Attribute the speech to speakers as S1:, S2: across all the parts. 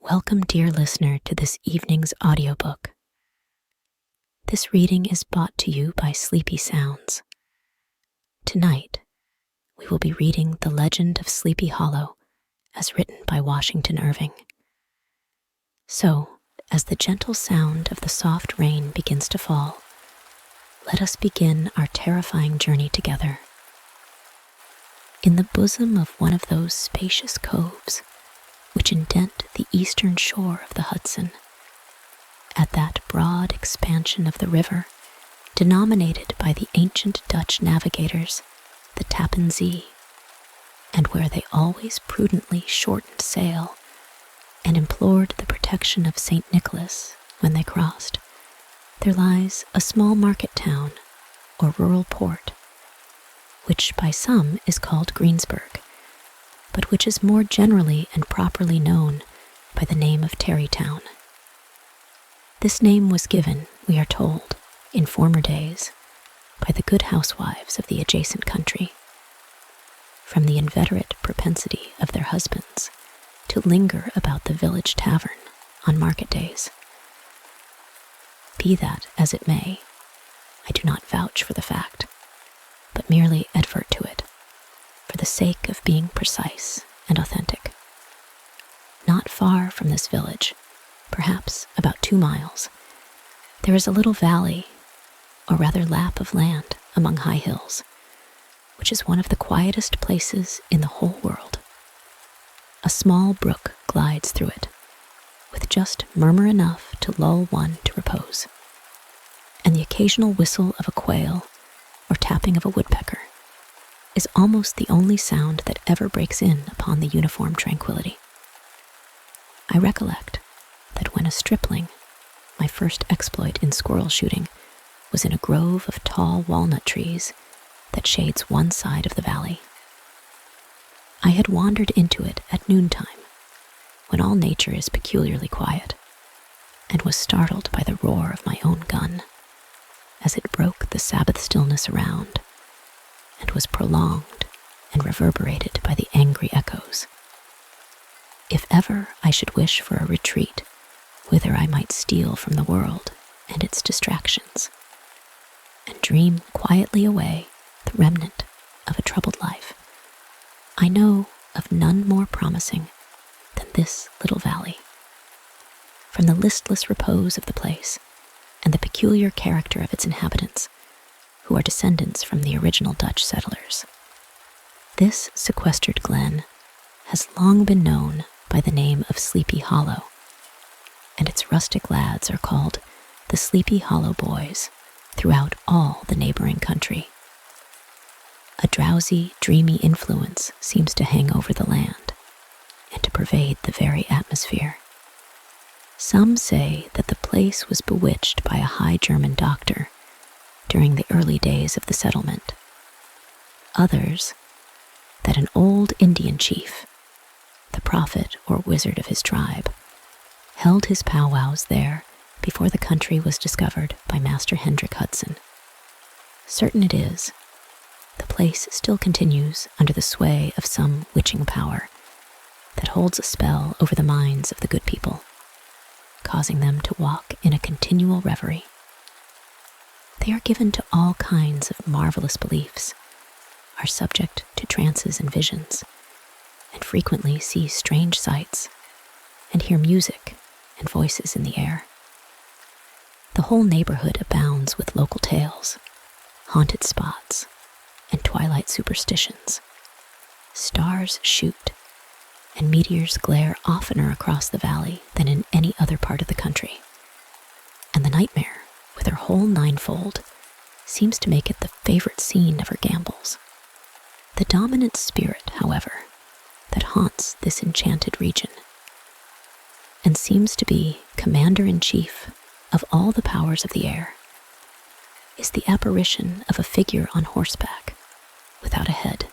S1: Welcome, dear listener, to this evening's audiobook. This reading is brought to you by Sleepy Sounds. Tonight, we will be reading The Legend of Sleepy Hollow, as written by Washington Irving. So, as the gentle sound of the soft rain begins to fall, let us begin our terrifying journey together. In the bosom of one of those spacious coves which indent the eastern shore of the Hudson, at that broad expansion of the river denominated by the ancient Dutch navigators the Tappan Zee, and where they always prudently shortened sail and implored the protection of St. Nicholas when they crossed, there lies a small market town or rural port, which by some is called Greensburg, but which is more generally and properly known by the name of Tarrytown. This name was given, we are told, in former days, by the good housewives of the adjacent country, from the inveterate propensity of their husbands to linger about the village tavern on market days. Be that as it may, I do not vouch for the fact, but merely advert to it, for the sake of being precise and authentic. Not far from this village, perhaps about 2 miles, there is a little valley, or rather lap of land among high hills, which is one of the quietest places in the whole world. A small brook glides through it, with just murmur enough to lull one to repose, and the occasional whistle of a quail or tapping of a woodpecker is almost the only sound that ever breaks in upon the uniform tranquility. I recollect that when a stripling, my first exploit in squirrel shooting was in a grove of tall walnut trees that shades one side of the valley. I had wandered into it at noontime, when all nature is peculiarly quiet, and was startled by the roar of my own gun, as it broke the Sabbath stillness around, and was prolonged and reverberated by the angry echoes. If ever I should wish for a retreat whither I might steal from the world and its distractions, and dream quietly away the remnant of a troubled life, I know of none more promising than this little valley. From the listless repose of the place and the peculiar character of its inhabitants, who are descendants from the original Dutch settlers, this sequestered glen has long been known by the name of Sleepy Hollow, and its rustic lads are called the Sleepy Hollow Boys throughout all the neighboring country. A drowsy, dreamy influence seems to hang over the land and to pervade the very atmosphere. Some say that the place was bewitched by a high German doctor during the early days of the settlement. Others, that an old Indian chief, the prophet or wizard of his tribe, held his powwows there before the country was discovered by Master Hendrik Hudson. Certain it is, the place still continues under the sway of some witching power that holds a spell over the minds of the good people, causing them to walk in a continual reverie. They are given to all kinds of marvelous beliefs, are subject to trances and visions, and frequently see strange sights, and hear music and voices in the air. The whole neighborhood abounds with local tales, haunted spots, and twilight superstitions. Stars shoot, and meteors glare oftener across the valley than in any other part of the country, and the nightmare, with her whole ninefold, seems to make it the favorite scene of her gambols. The dominant spirit, however, that haunts this enchanted region, and seems to be commander-in-chief of all the powers of the air, is the apparition of a figure on horseback, without a head.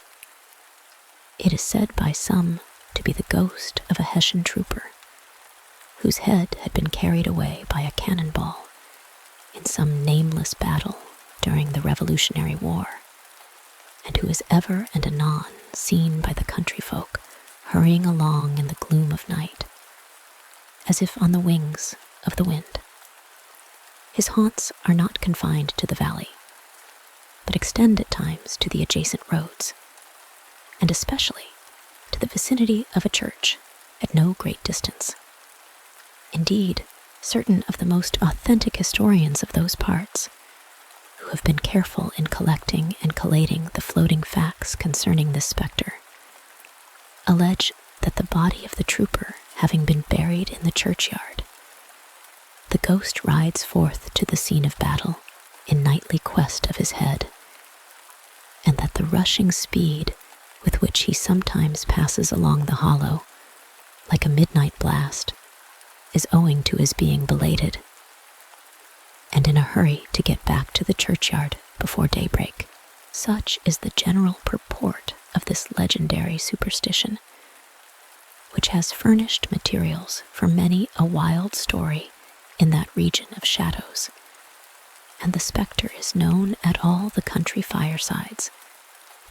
S1: It is said by some to be the ghost of a Hessian trooper, whose head had been carried away by a cannonball in some nameless battle during the Revolutionary War, and who is ever and anon seen by the country folk hurrying along in the gloom of night, as if on the wings of the wind. His haunts are not confined to the valley, but extend at times to the adjacent roads, and especially to the vicinity of a church at no great distance. Indeed, certain of the most authentic historians of those parts, who have been careful in collecting and collating the floating facts concerning this spectre, allege that the body of the trooper having been buried in the churchyard, the ghost rides forth to the scene of battle in nightly quest of his head, and that the rushing speed with which he sometimes passes along the hollow, like a midnight blast, is owing to his being belated, and in a hurry to get back to the churchyard before daybreak. Such is the general purport of this legendary superstition, which has furnished materials for many a wild story in that region of shadows, and the spectre is known at all the country firesides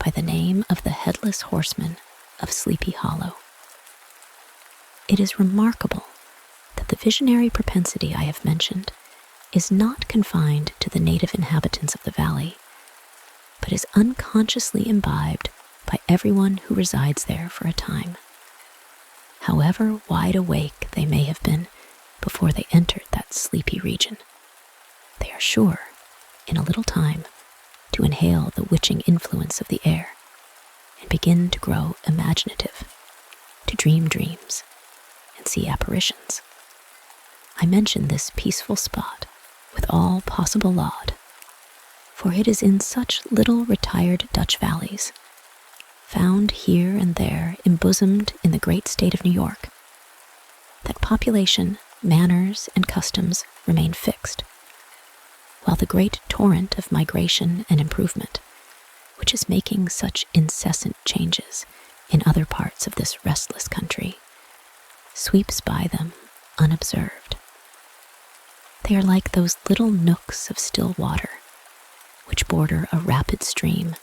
S1: by the name of the Headless Horseman of Sleepy Hollow. It is remarkable that the visionary propensity I have mentioned is not confined to the native inhabitants of the valley, but is unconsciously imbibed by everyone who resides there for a time. However wide awake they may have been before they entered that sleepy region, they are sure, in a little time, to inhale the witching influence of the air and begin to grow imaginative, to dream dreams and see apparitions. I mention this peaceful spot with all possible laud, for it is in such little retired Dutch valleys, found here and there embosomed in the great state of New York, that population, manners, and customs remain fixed, while the great torrent of migration and improvement, which is making such incessant changes in other parts of this restless country, sweeps by them unobserved. They are like those little nooks of still water which border a rapid stream,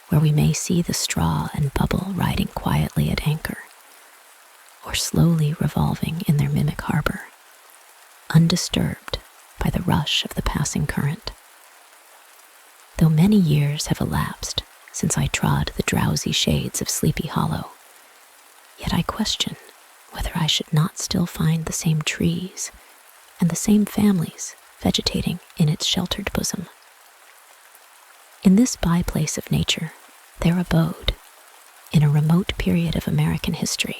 S1: where we may see the straw and bubble riding quietly at anchor, or slowly revolving in their mimic harbor, undisturbed by the rush of the passing current. Though many years have elapsed since I trod the drowsy shades of Sleepy Hollow, yet I question whether I should not still find the same trees and the same families vegetating in its sheltered bosom. In this by-place of nature, there abode, in a remote period of American history,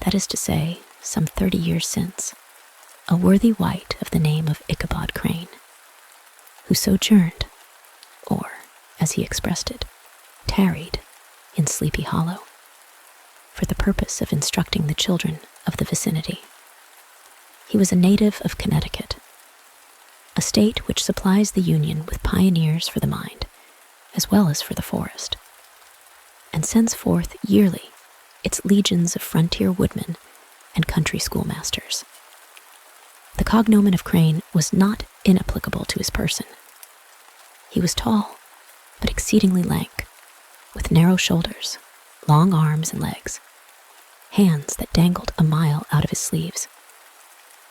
S1: that is to say, some 30 years since, a worthy wight of the name of Ichabod Crane, who sojourned, or, as he expressed it, tarried in Sleepy Hollow, for the purpose of instructing the children of the vicinity. He was a native of Connecticut, a state which supplies the Union with pioneers for the mind, as well as for the forest, and sends forth yearly its legions of frontier woodmen and country schoolmasters. The cognomen of Crane was not inapplicable to his person. He was tall, but exceedingly lank, with narrow shoulders, long arms and legs, hands that dangled a mile out of his sleeves,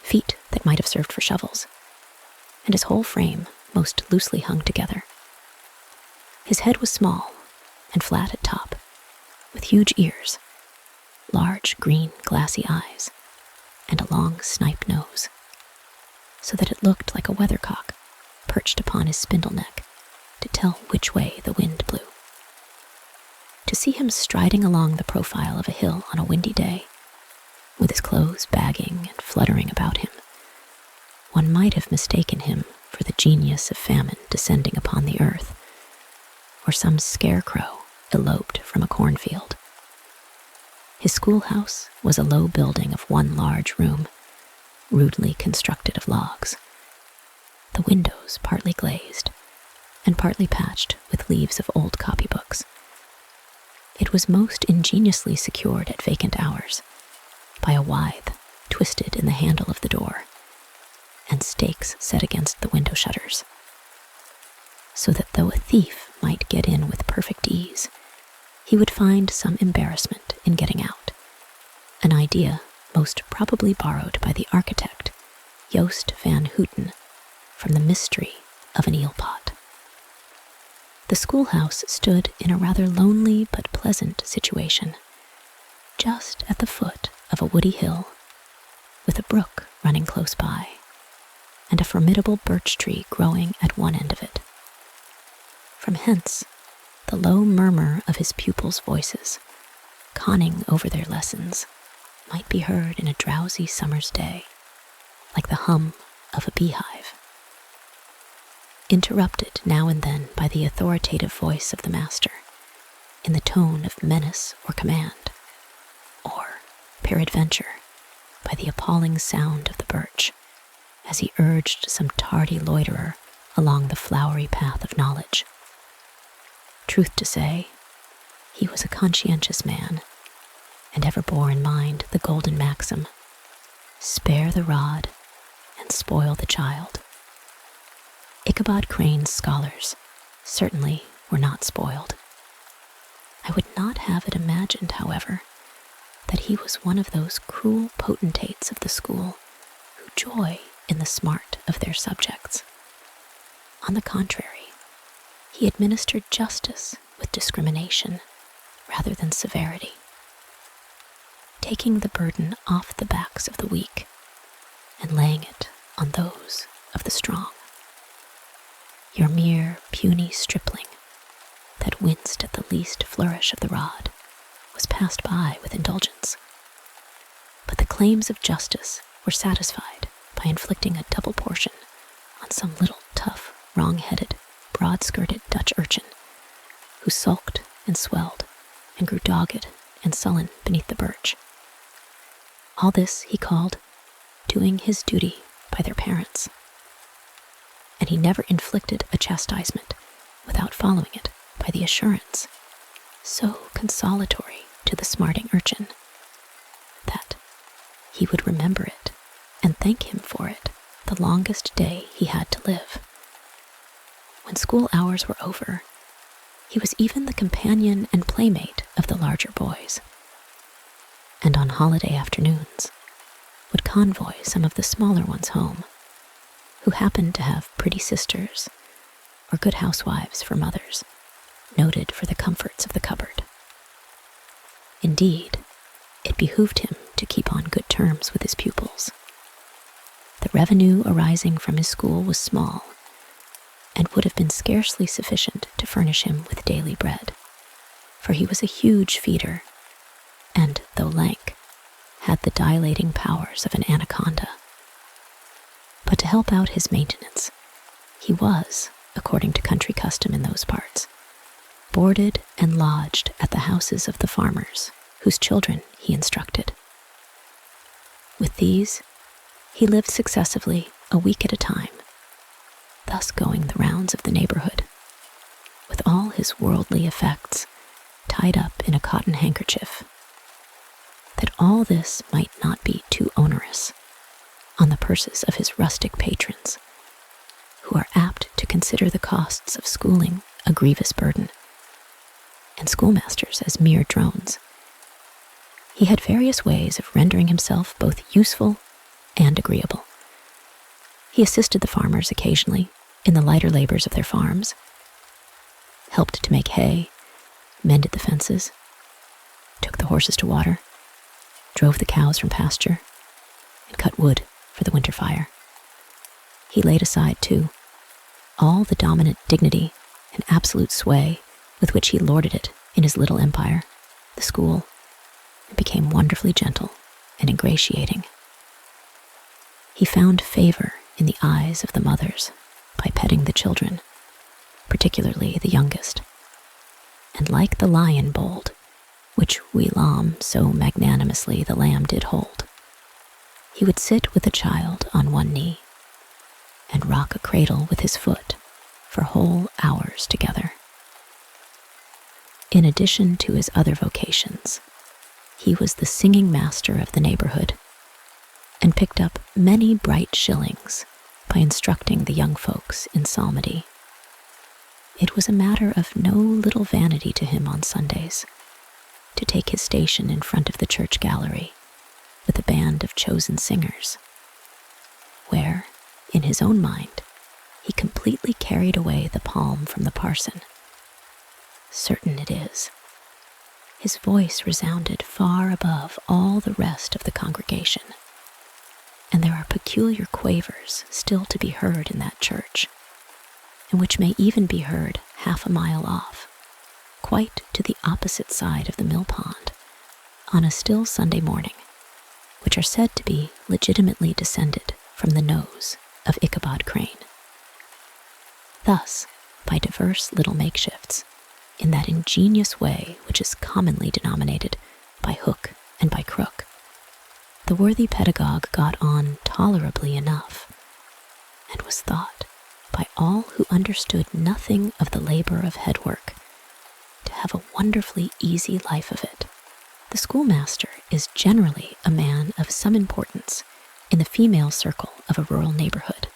S1: feet that might have served for shovels, and his whole frame most loosely hung together. His head was small and flat at top, with huge ears, large green glassy eyes, and a long snipe nose, so that it looked like a weathercock perched upon his spindle neck to tell which way the wind blew. To see him striding along the profile of a hill on a windy day, with his clothes bagging and fluttering about him, one might have mistaken him for the genius of famine descending upon the earth, or some scarecrow eloped from a cornfield. His schoolhouse was a low building of one large room, rudely constructed of logs, the windows partly glazed and partly patched with leaves of old copybooks. It was most ingeniously secured at vacant hours by a withe twisted in the handle of the door and stakes set against the window shutters, so that though a thief might get in with perfect ease, he would find some embarrassment in getting out, an idea most probably borrowed by the architect Joost van Houten from the mystery of an eel pot. The schoolhouse stood in a rather lonely but pleasant situation, just at the foot of a woody hill, with a brook running close by, and a formidable birch tree growing at one end of it. From hence, the low murmur of his pupils' voices, conning over their lessons, might be heard in a drowsy summer's day, like the hum of a beehive, interrupted now and then by the authoritative voice of the master, in the tone of menace or command, or, peradventure, by the appalling sound of the birch, as he urged some tardy loiterer along the flowery path of knowledge. Truth to say, he was a conscientious man, and ever bore in mind the golden maxim, spare the rod and spoil the child. Ichabod Crane's scholars certainly were not spoiled. I would not have it imagined, however, that he was one of those cruel potentates of the school who joy in the smart of their subjects. On the contrary, he administered justice with discrimination rather than severity, taking the burden off the backs of the weak and laying it on those of the strong. Your mere puny stripling that winced at the least flourish of the rod was passed by with indulgence, but the claims of justice were satisfied by inflicting a double portion on some little tough, wrong-headed, broad-skirted Dutch urchin who sulked and swelled and grew dogged and sullen beneath the birch. All this he called doing his duty by their parents, and he never inflicted a chastisement without following it by the assurance, so consolatory to the smarting urchin, that he would remember it and thank him for it the longest day he had to live. When school hours were over, he was even the companion and playmate of the larger boys, and on holiday afternoons would convoy some of the smaller ones home, who happened to have pretty sisters or good housewives for mothers, noted for the comforts of the cupboard. Indeed, it behooved him to keep on good terms with his pupils. The revenue arising from his school was small, and would have been scarcely sufficient to furnish him with daily bread, for he was a huge feeder, and, though lank, had the dilating powers of an anaconda. But to help out his maintenance, he was, according to country custom in those parts, boarded and lodged at the houses of the farmers, whose children he instructed. With these, he lived successively a week at a time, thus going the rounds of the neighborhood, with all his worldly effects tied up in a cotton handkerchief, that all this might not be too onerous on the purses of his rustic patrons, who are apt to consider the costs of schooling a grievous burden, and schoolmasters as mere drones. He had various ways of rendering himself both useful and agreeable. He assisted the farmers occasionally in the lighter labors of their farms, helped to make hay, mended the fences, took the horses to water, drove the cows from pasture, and cut wood for the winter fire. He laid aside, too, all the dominant dignity and absolute sway with which he lorded it in his little empire, the school, and became wonderfully gentle and ingratiating. He found favor in the eyes of the mothers by petting the children, particularly the youngest, and like the lion bold, which Wee-lam so magnanimously the lamb did hold, he would sit with the child on one knee and rock a cradle with his foot for whole hours together. In addition to his other vocations, he was the singing master of the neighborhood, and picked up many bright shillings by instructing the young folks in psalmody. It was a matter of no little vanity to him on Sundays to take his station in front of the church gallery with a band of chosen singers, where, in his own mind, he completely carried away the palm from the parson. Certain it is, his voice resounded far above all the rest of the congregation, and there are peculiar quavers still to be heard in that church, and which may even be heard half a mile off, quite to the opposite side of the mill pond, on a still Sunday morning, which are said to be legitimately descended from the nose of Ichabod Crane. Thus, by diverse little makeshifts, in that ingenious way which is commonly denominated by hook and by crook, the worthy pedagogue got on tolerably enough, and was thought, by all who understood nothing of the labor of head work, to have a wonderfully easy life of it. The schoolmaster is generally a man of some importance in the female circle of a rural neighborhood,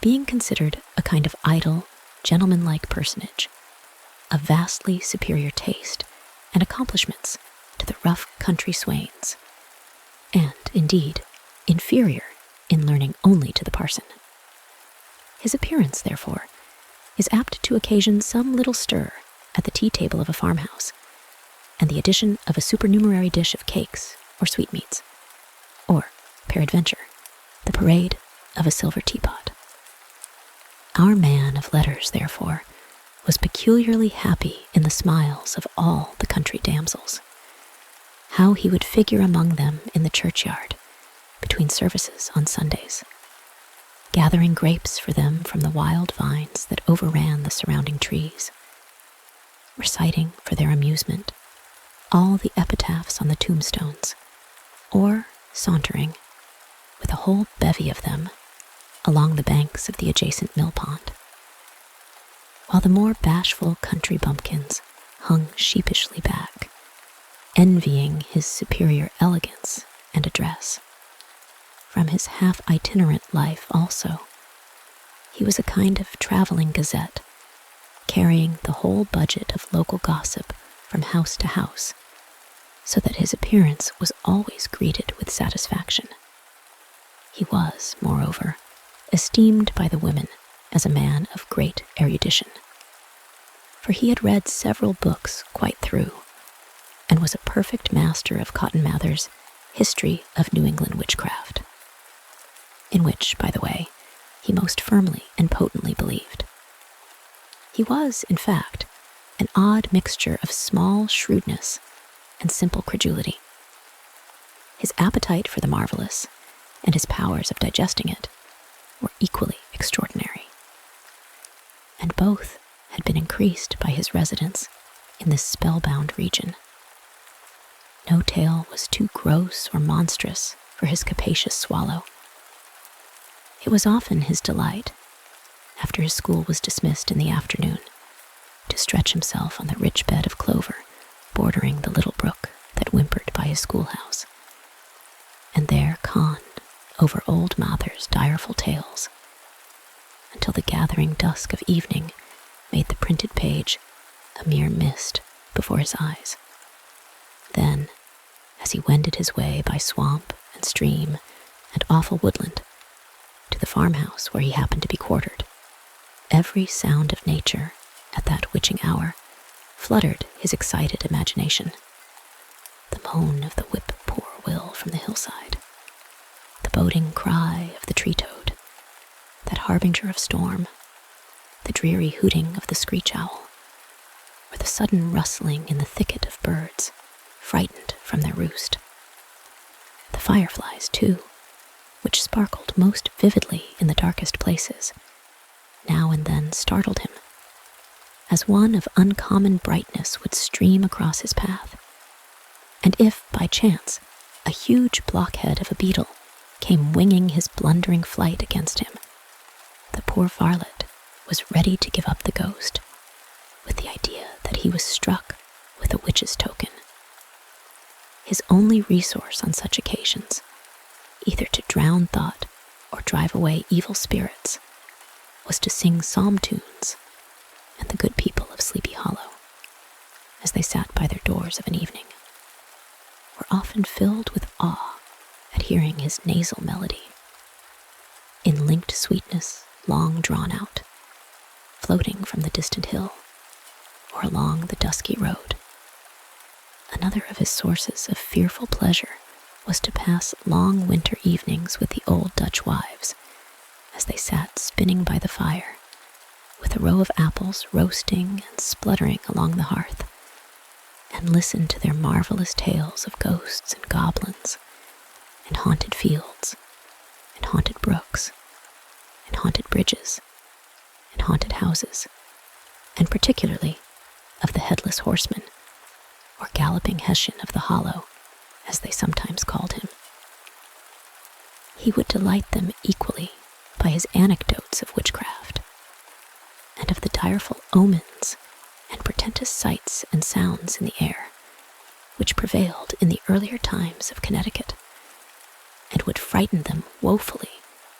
S1: being considered a kind of idle, gentlemanlike personage, of vastly superior taste and accomplishments to the rough country swains, and, indeed, inferior in learning only to the parson. His appearance, therefore, is apt to occasion some little stir at the tea-table of a farmhouse, and the addition of a supernumerary dish of cakes or sweetmeats, or, peradventure, the parade of a silver teapot. Our man of letters, therefore, was peculiarly happy in the smiles of all the country damsels. How he would figure among them in the churchyard, between services on Sundays, gathering grapes for them from the wild vines that overran the surrounding trees, reciting for their amusement all the epitaphs on the tombstones, or sauntering, with a whole bevy of them, along the banks of the adjacent mill pond, while the more bashful country bumpkins hung sheepishly back, envying his superior elegance and address. From his half-itinerant life also, he was a kind of traveling gazette, carrying the whole budget of local gossip from house to house, so that his appearance was always greeted with satisfaction. He was, moreover, esteemed by the women as a man of great erudition, for he had read several books quite through, and was a perfect master of Cotton Mather's History of New England Witchcraft, in which, by the way, he most firmly and potently believed. He was, in fact, an odd mixture of small shrewdness and simple credulity. His appetite for the marvelous and his powers of digesting it were equally extraordinary, and both had been increased by his residence in this spellbound region. No tale was too gross or monstrous for his capacious swallow. It was often his delight, after his school was dismissed in the afternoon, to stretch himself on the rich bed of clover bordering the little brook that whimpered by his schoolhouse, and there con over old Mather's direful tales, until the gathering dusk of evening made the printed page a mere mist before his eyes. Then, as he wended his way by swamp and stream and awful woodland to the farmhouse where he happened to be quartered, every sound of nature at that witching hour fluttered his excited imagination. The moan of the whip-poor-will from the hillside, the boding cry of the tree-toad, that harbinger of storm, the dreary hooting of the screech-owl, or the sudden rustling in the thicket of birds, frightened from their roost. The fireflies, too, which sparkled most vividly in the darkest places, now and then startled him, as one of uncommon brightness would stream across his path, and if, by chance, a huge blockhead of a beetle came winging his blundering flight against him, the poor varlet was ready to give up the ghost, with the idea that he was struck with a witch's token. His only resource on such occasions, either to drown thought or drive away evil spirits, was to sing psalm tunes, and the good people of Sleepy Hollow, as they sat by their doors of an evening, were often filled with awe at hearing his nasal melody, in linked sweetness long drawn out, floating from the distant hill or along the dusky road. Another of his sources of fearful pleasure was to pass long winter evenings with the old Dutch wives, as they sat spinning by the fire, with a row of apples roasting and spluttering along the hearth, and listen to their marvelous tales of ghosts and goblins, and haunted fields, and haunted brooks, and haunted bridges, and haunted houses, and particularly of the headless horseman, or galloping Hessian of the hollow, as they sometimes called him. He would delight them equally by his anecdotes of witchcraft, and of the direful omens and portentous sights and sounds in the air, which prevailed in the earlier times of Connecticut, and would frighten them woefully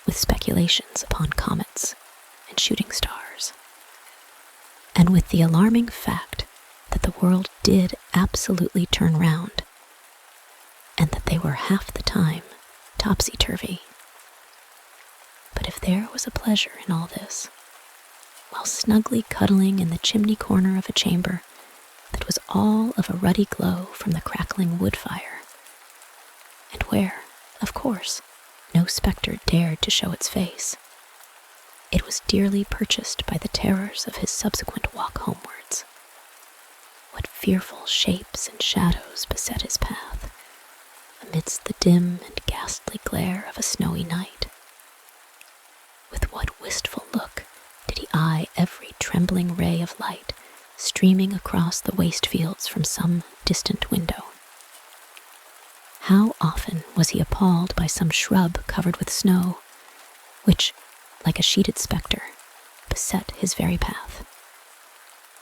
S1: with speculations upon comets and shooting stars, and with the alarming fact that the world did absolutely turn round, and that they were half the time topsy-turvy. But if there was a pleasure in all this, while snugly cuddling in the chimney corner of a chamber that was all of a ruddy glow from the crackling wood fire, and where, of course, no spectre dared to show its face, it was dearly purchased by the terrors of his subsequent walk homewards. What fearful shapes and shadows beset his path, amidst the dim and ghastly glare of a snowy night. With what wistful look did he eye every trembling ray of light streaming across the waste fields from some distant window. How often was he appalled by some shrub covered with snow, which, like a sheeted spectre, beset his very path.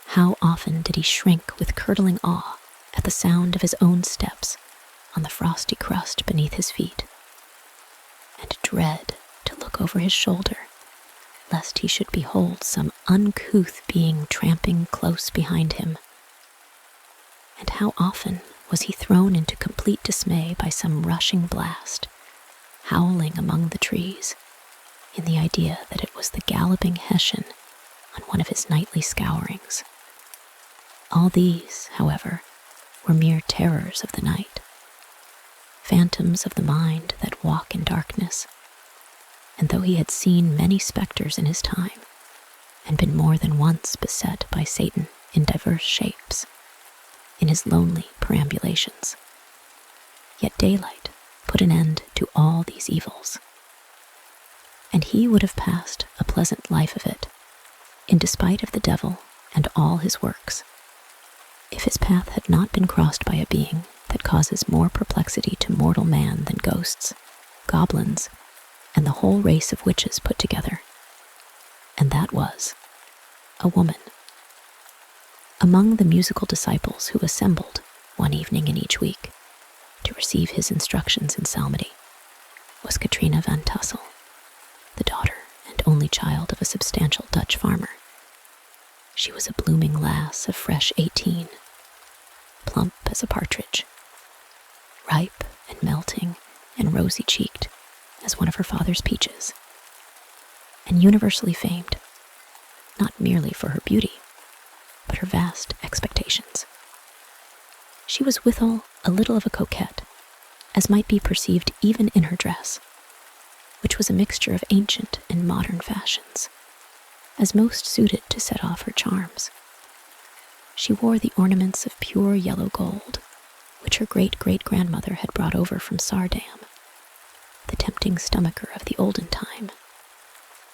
S1: How often did he shrink with curdling awe at the sound of his own steps on the frosty crust beneath his feet, and dread to look over his shoulder, lest he should behold some uncouth being tramping close behind him. And how often was he thrown into complete dismay by some rushing blast, howling among the trees, in the idea that it was the galloping Hessian on one of his nightly scourings. All these, however, were mere terrors of the night, phantoms of the mind that walk in darkness, and though he had seen many spectres in his time, and been more than once beset by Satan in diverse shapes, in his lonely perambulations, yet daylight put an end to all these evils, and he would have passed a pleasant life of it, in despite of the devil and all his works, if his path had not been crossed by a being that causes more perplexity to mortal man than ghosts, goblins, and the whole race of witches put together, and that was a woman. Among the musical disciples who assembled one evening in each week to receive his instructions in psalmody was Katrina van Tassel, the daughter and only child of a substantial Dutch farmer. She was a blooming lass of fresh 18, plump as a partridge, ripe and melting and rosy-cheeked as one of her father's peaches, and universally famed, not merely for her beauty, but her vast expectations. She was withal a little of a coquette, as might be perceived even in her dress, which was a mixture of ancient and modern fashions, as most suited to set off her charms. She wore the ornaments of pure yellow gold, which her great-great-grandmother had brought over from Sardam, the tempting stomacher of the olden time,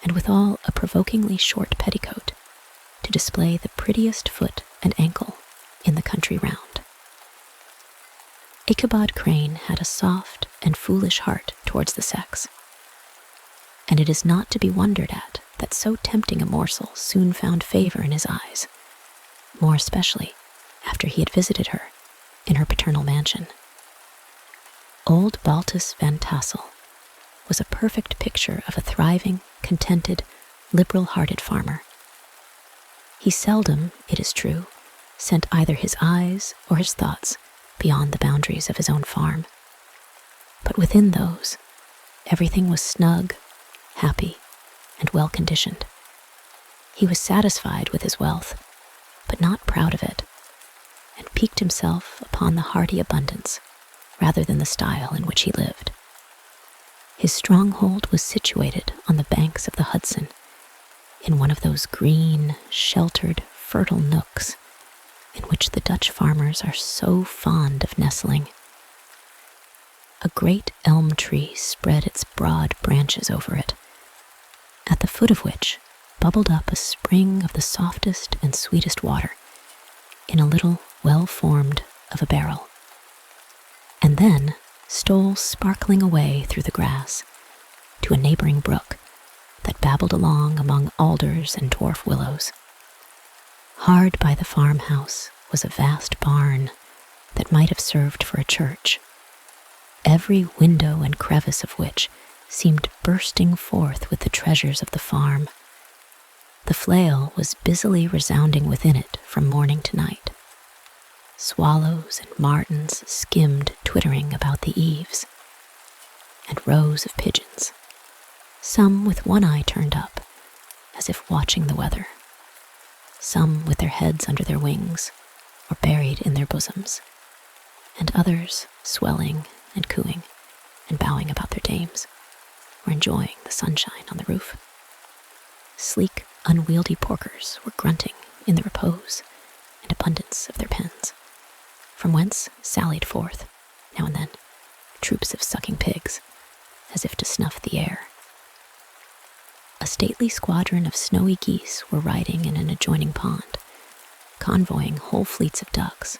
S1: and withal a provokingly short petticoat to display the prettiest foot and ankle in the country round. Ichabod Crane had a soft and foolish heart towards the sex, and it is not to be wondered at that so tempting a morsel soon found favor in his eyes, more especially after he had visited her in her paternal mansion. Old Baltus van Tassel was a perfect picture of a thriving, contented, liberal-hearted farmer. He seldom, it is true, sent either his eyes or his thoughts beyond the boundaries of his own farm, But within those, everything was snug, happy, and well-conditioned. He was satisfied with his wealth, but not proud of it, and piqued himself upon the hearty abundance rather than the style in which he lived. His stronghold was situated on the banks of the Hudson, in one of those green, sheltered, fertile nooks in which the Dutch farmers are so fond of nestling. A great elm tree spread its broad branches over it, at the foot of which bubbled up a spring of the softest and sweetest water in a little well-formed of a barrel, and then stole sparkling away through the grass to a neighboring brook that babbled along among alders and dwarf willows. Hard by the farmhouse was a vast barn that might have served for a church, every window and crevice of which seemed bursting forth with the treasures of the farm. The flail was busily resounding within it from morning to night. Swallows and martins skimmed twittering about the eaves, and rows of pigeons, some with one eye turned up, as if watching the weather, some with their heads under their wings or buried in their bosoms, and others swelling and cooing and bowing about their dames, or enjoying the sunshine on the roof. Sleek, unwieldy porkers were grunting in the repose and abundance of their pens, from whence sallied forth, now and then, troops of sucking pigs, as if to snuff the air. A stately squadron of snowy geese were riding in an adjoining pond, convoying whole fleets of ducks.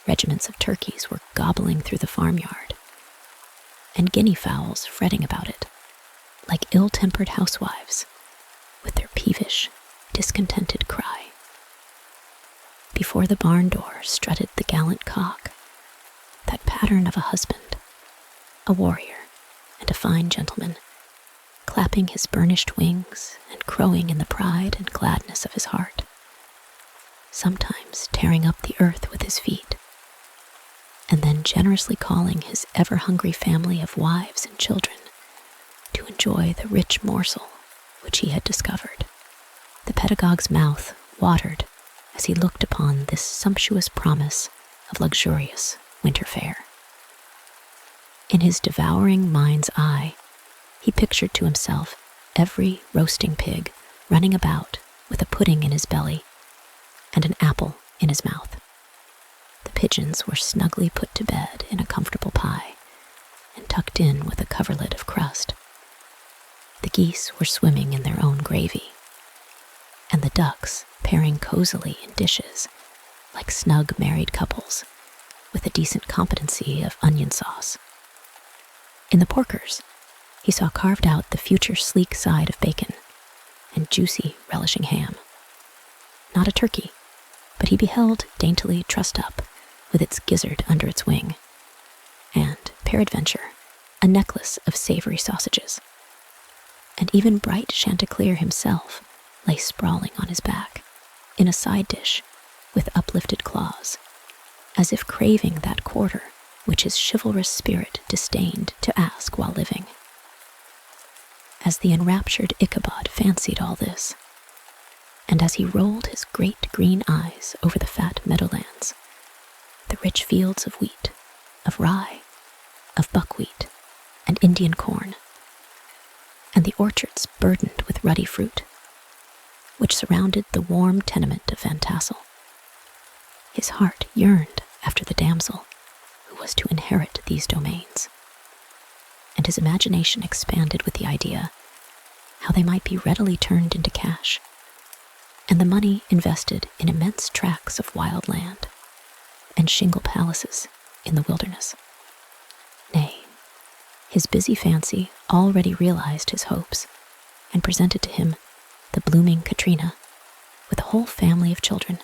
S1: Regiments of turkeys were gobbling through the farmyard, and guinea fowls fretting about it, like ill-tempered housewives, with their peevish, discontented cry. Before the barn door strutted the gallant cock, that pattern of a husband, a warrior, and a fine gentleman, clapping his burnished wings and crowing in the pride and gladness of his heart, sometimes tearing up the earth with his feet, and then generously calling his ever-hungry family of wives and children to enjoy the rich morsel which he had discovered. The pedagogue's mouth watered as he looked upon this sumptuous promise of luxurious winter fare. In his devouring mind's eye, he pictured to himself every roasting pig running about with a pudding in his belly and an apple in his mouth. The pigeons were snugly put to bed in a comfortable pie and tucked in with a coverlid of crust. The geese were swimming in their own gravy, and the ducks pairing cozily in dishes like snug married couples with a decent competency of onion sauce. In the porkers, he saw carved out the future sleek side of bacon and juicy, relishing ham. Not a turkey, but he beheld daintily trussed up with its gizzard under its wing, and, peradventure, a necklace of savory sausages. And even bright Chanticleer himself lay sprawling on his back, in a side dish, with uplifted claws, as if craving that quarter which his chivalrous spirit disdained to ask while living. As the enraptured Ichabod fancied all this, and as he rolled his great green eyes over the fat meadowlands, the rich fields of wheat, of rye, of buckwheat, and Indian corn, and the orchards burdened with ruddy fruit, which surrounded the warm tenement of Van Tassel, his heart yearned after the damsel who was to inherit these domains, and his imagination expanded with the idea how they might be readily turned into cash, and the money invested in immense tracts of wild land and shingle palaces in the wilderness. Nay, his busy fancy already realized his hopes and presented to him the blooming Katrina with a whole family of children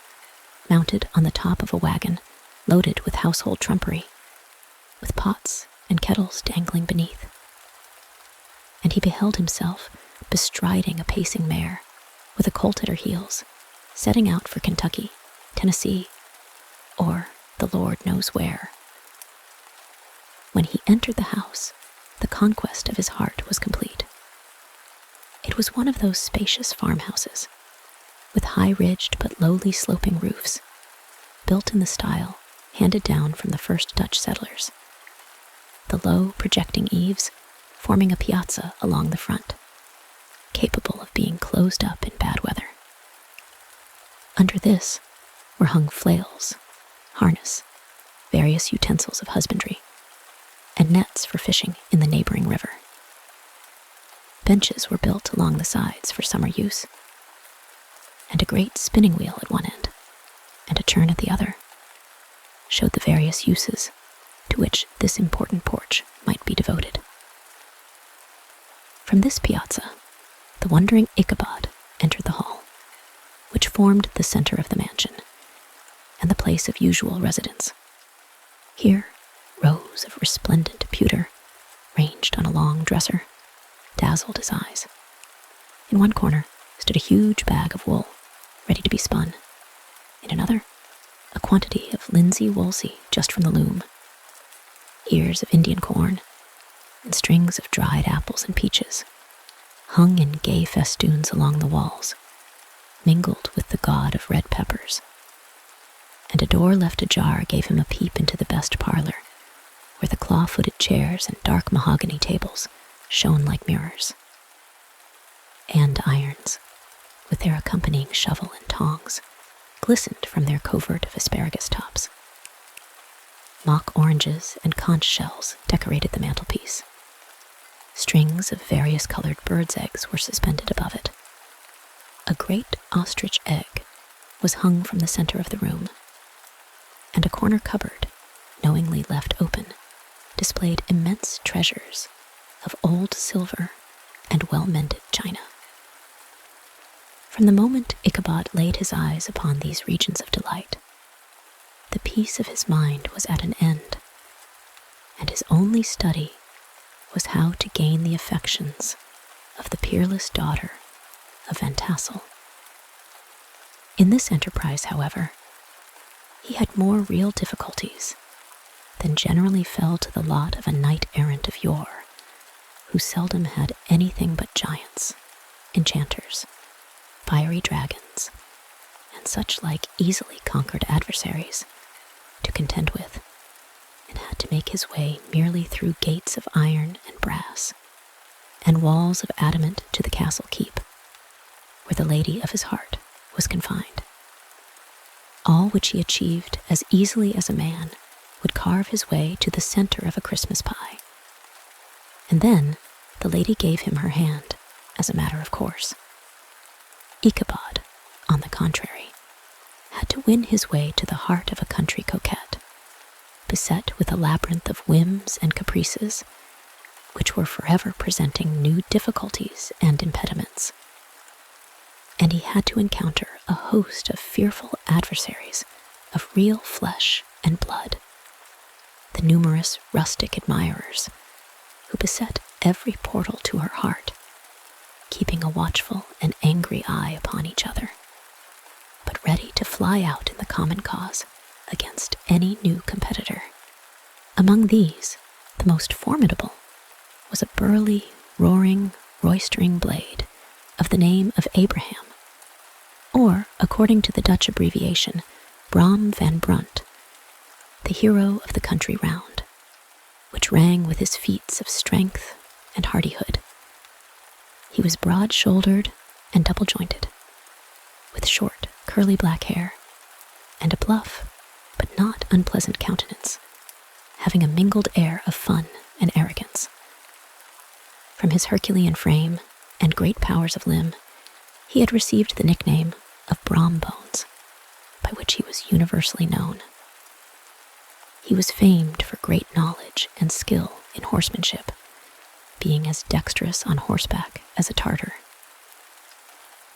S1: mounted on the top of a wagon loaded with household trumpery, with pots and kettles dangling beneath. And he beheld himself bestriding a pacing mare with a colt at her heels, setting out for Kentucky, Tennessee, or the Lord knows where. when he entered the house, the conquest of his heart was complete. It was one of those spacious farmhouses, with high-ridged but lowly sloping roofs, built in the style handed down from the first Dutch settlers. The low, projecting eaves forming a piazza along the front, capable of being closed up in bad weather. Under this were hung flails, harness, various utensils of husbandry, and nets for fishing in the neighboring river. Benches were built along the sides for summer use, and a great spinning wheel at one end and a churn at the other showed the various uses to which this important porch might be devoted. From this piazza, the wondering Ichabod entered the hall, which formed the center of the mansion and the place of usual residence. Here, rows of resplendent pewter, ranged on a long dresser, dazzled his eyes. In one corner stood a huge bag of wool, ready to be spun. In another, a quantity of linsey woolsey just from the loom, ears of Indian corn, and strings of dried apples and peaches, hung in gay festoons along the walls, mingled with the god of red peppers. And a door left ajar gave him a peep into the best parlor, where the claw-footed chairs and dark mahogany tables shone like mirrors. And irons, with their accompanying shovel and tongs, glistened from their covert of asparagus tops. Mock oranges and conch shells decorated the mantelpiece. Strings of various colored birds' eggs were suspended above it. A great ostrich egg was hung from the center of the room, and a corner cupboard, knowingly left open, displayed immense treasures of old silver and well-mended china. From the moment Ichabod laid his eyes upon these regions of delight, the peace of his mind was at an end, and his only study was how to gain the affections of the peerless daughter of Van Tassel. In this enterprise, however, he had more real difficulties than generally fell to the lot of a knight-errant of yore, who seldom had anything but giants, enchanters, fiery dragons, and such like easily conquered adversaries to contend with, and had to make his way merely through gates of iron and brass, and walls of adamant to the castle keep, where the lady of his heart was confined. All which he achieved as easily as a man would carve his way to the center of a Christmas pie. And then the lady gave him her hand, as a matter of course. Ichabod, on the contrary, had to win his way to the heart of a country coquette, beset with a labyrinth of whims and caprices, which were forever presenting new difficulties and impediments. And he had to encounter a host of fearful adversaries of real flesh and blood, the numerous rustic admirers who beset every portal to her heart, keeping a watchful and angry eye upon each other, but ready to fly out in the common cause against any new competitor. Among these, the most formidable was a burly, roaring, roistering blade of the name of Abraham, or, according to the Dutch abbreviation, Bram van Brunt, the hero of the country round, which rang with his feats of strength and hardihood. He was broad-shouldered and double-jointed, with short, curly black hair, and a bluff, but not unpleasant countenance, having a mingled air of fun and arrogance. From his Herculean frame and great powers of limb, he had received the nickname of Brom Bones, by which he was universally known. He was famed for great knowledge and skill in horsemanship, being as dexterous on horseback as a Tartar.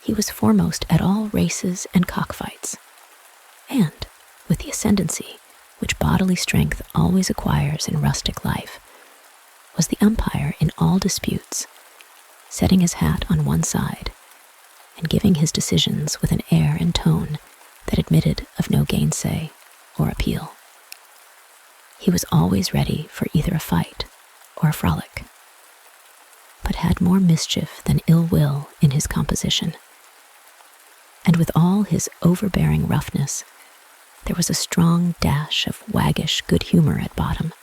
S1: He was foremost at all races and cockfights, and, with the ascendancy which bodily strength always acquires in rustic life, was the umpire in all disputes, setting his hat on one side and giving his decisions with an air and tone that admitted of no gainsay or appeal. He was always ready for either a fight or a frolic, but had more mischief than ill will in his composition. And with all his overbearing roughness, there was a strong dash of waggish good humor at bottom.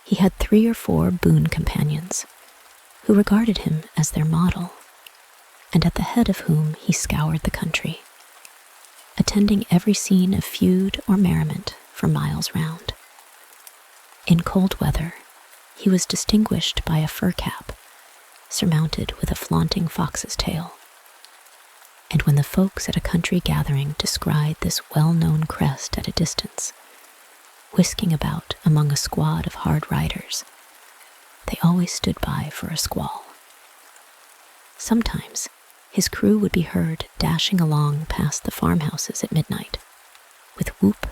S1: He had 3 or 4 boon companions who regarded him as their model, and at the head of whom he scoured the country, attending every scene of feud or merriment for miles round. In cold weather, he was distinguished by a fur cap, surmounted with a flaunting fox's tail. And when the folks at a country gathering descried this well-known crest at a distance, whisking about among a squad of hard riders, they always stood by for a squall. Sometimes his crew would be heard dashing along past the farmhouses at midnight, with whoop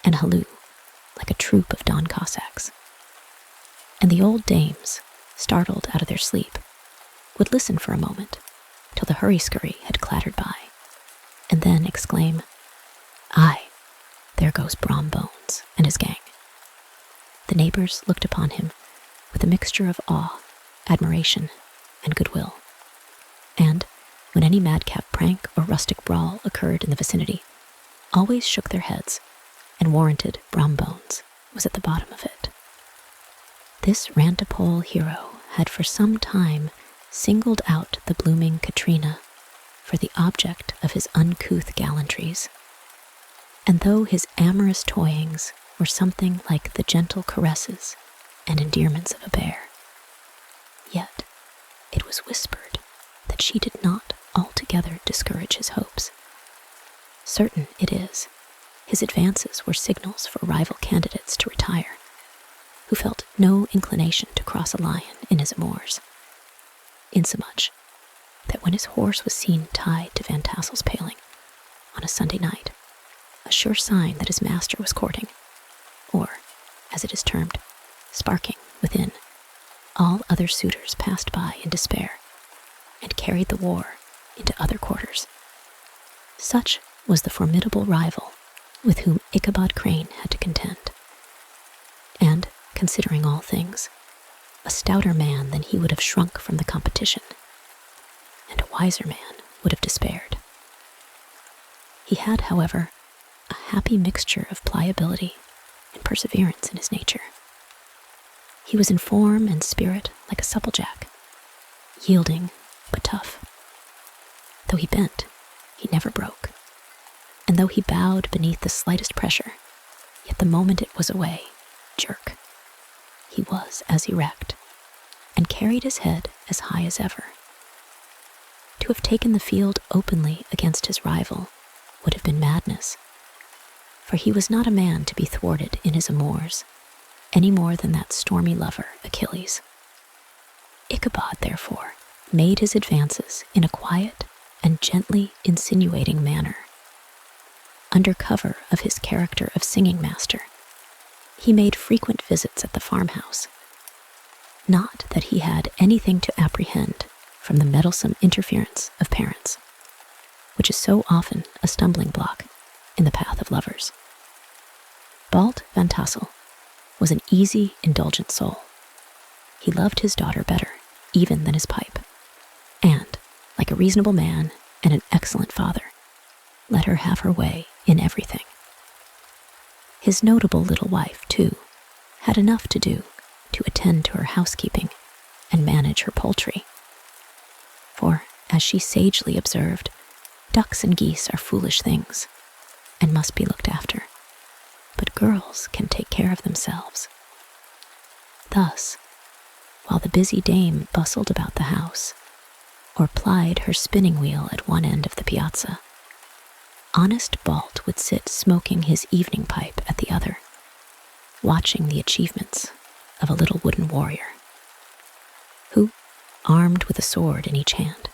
S1: and halloo, like a troop of Don Cossacks. And the old dames, startled out of their sleep, would listen for a moment till the hurry-scurry had clattered by, and then exclaim, "Aye, there goes Brom Bones and his gang." The neighbors looked upon him with a mixture of awe, admiration, and goodwill, and when any madcap prank or rustic brawl occurred in the vicinity, always shook their heads and warranted Brom Bones was at the bottom of it. This rantipole hero had for some time singled out the blooming Katrina for the object of his uncouth gallantries, and though his amorous toyings were something like the gentle caresses and endearments of a bear, yet it was whispered that she did not altogether discourage his hopes. Certain it is, his advances were signals for rival candidates to retire, who felt no inclination to cross a lion in his amours, insomuch that when his horse was seen tied to Van Tassel's paling on a Sunday night, a sure sign that his master was courting, or, as it is termed, sparking within, all other suitors passed by in despair and carried the war into other quarters. Such was the formidable rival with whom Ichabod Crane had to contend, and, considering all things, a stouter man than he would have shrunk from the competition, and a wiser man would have despaired. He had, however, a happy mixture of pliability and perseverance in his nature. He was in form and spirit like a supplejack, yielding but tough. Though he bent, he never broke, and though he bowed beneath the slightest pressure, yet the moment it was away, jerk, he was as erect, and carried his head as high as ever. To have taken the field openly against his rival would have been madness, for he was not a man to be thwarted in his amours, any more than that stormy lover, Achilles. Ichabod, therefore, made his advances in a quiet and gently insinuating manner. Under cover of his character of singing master, he made frequent visits at the farmhouse. Not that he had anything to apprehend from the meddlesome interference of parents, which is so often a stumbling block in the path of lovers. Balt Van Tassel was an easy, indulgent soul. He loved his daughter better even than his pipe, and, like a reasonable man and an excellent father, let her have her way in everything. His notable little wife, too, had enough to do to attend to her housekeeping and manage her poultry. For, as she sagely observed, ducks and geese are foolish things and must be looked after, but girls can take care of themselves. Thus, while the busy dame bustled about the house, or plied her spinning wheel at one end of the piazza, honest Balt would sit smoking his evening pipe at the other, watching the achievements of a little wooden warrior, who, armed with a sword in each hand,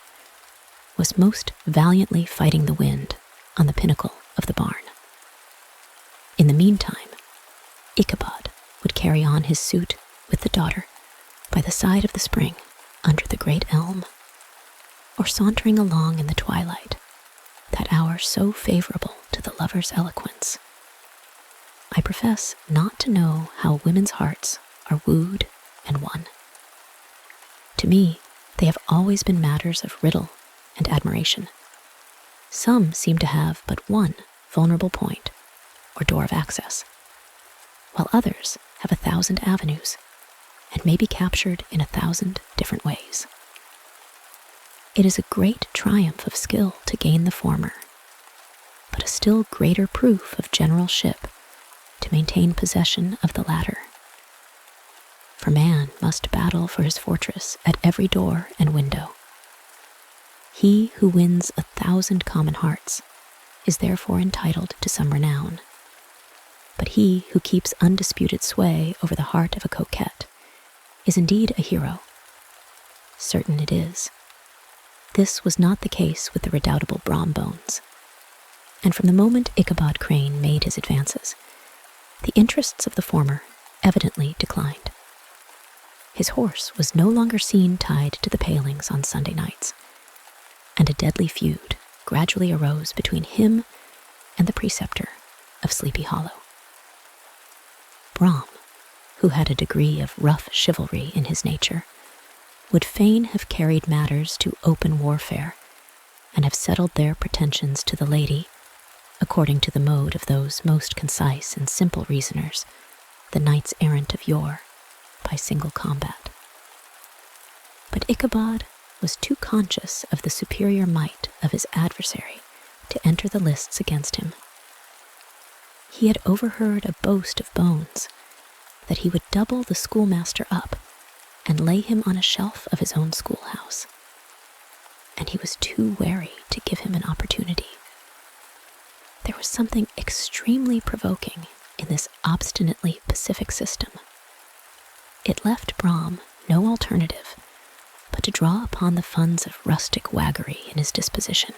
S1: was most valiantly fighting the wind on the pinnacle of the barn. In the meantime, Ichabod would carry on his suit with the daughter by the side of the spring under the great elm, or sauntering along in the twilight, that hour so favorable to the lover's eloquence. I profess not to know how women's hearts are wooed and won. To me, they have always been matters of riddle and admiration. Some seem to have but one vulnerable point or door of access, while others have 1,000 avenues and may be captured in 1,000 different ways. It is a great triumph of skill to gain the former, but a still greater proof of generalship to maintain possession of the latter. For man must battle for his fortress at every door and window. He who wins 1,000 common hearts is therefore entitled to some renown, but he who keeps undisputed sway over the heart of a coquette is indeed a hero. Certain it is. This was not the case with the redoubtable Brombones, and from the moment Ichabod Crane made his advances, the interests of the former evidently declined. His horse was no longer seen tied to the palings on Sunday nights, and a deadly feud gradually arose between him and the preceptor of Sleepy Hollow. Brom, who had a degree of rough chivalry in his nature, would fain have carried matters to open warfare and have settled their pretensions to the lady according to the mode of those most concise and simple reasoners, the knights-errant of yore, by single combat. But Ichabod was too conscious of the superior might of his adversary to enter the lists against him. He had overheard a boast of Bones that he would double the schoolmaster up and lay him on a shelf of his own schoolhouse, and he was too wary to give him an opportunity. There was something extremely provoking in this obstinately pacific system. It left Brom no alternative but to draw upon the funds of rustic waggery in his disposition,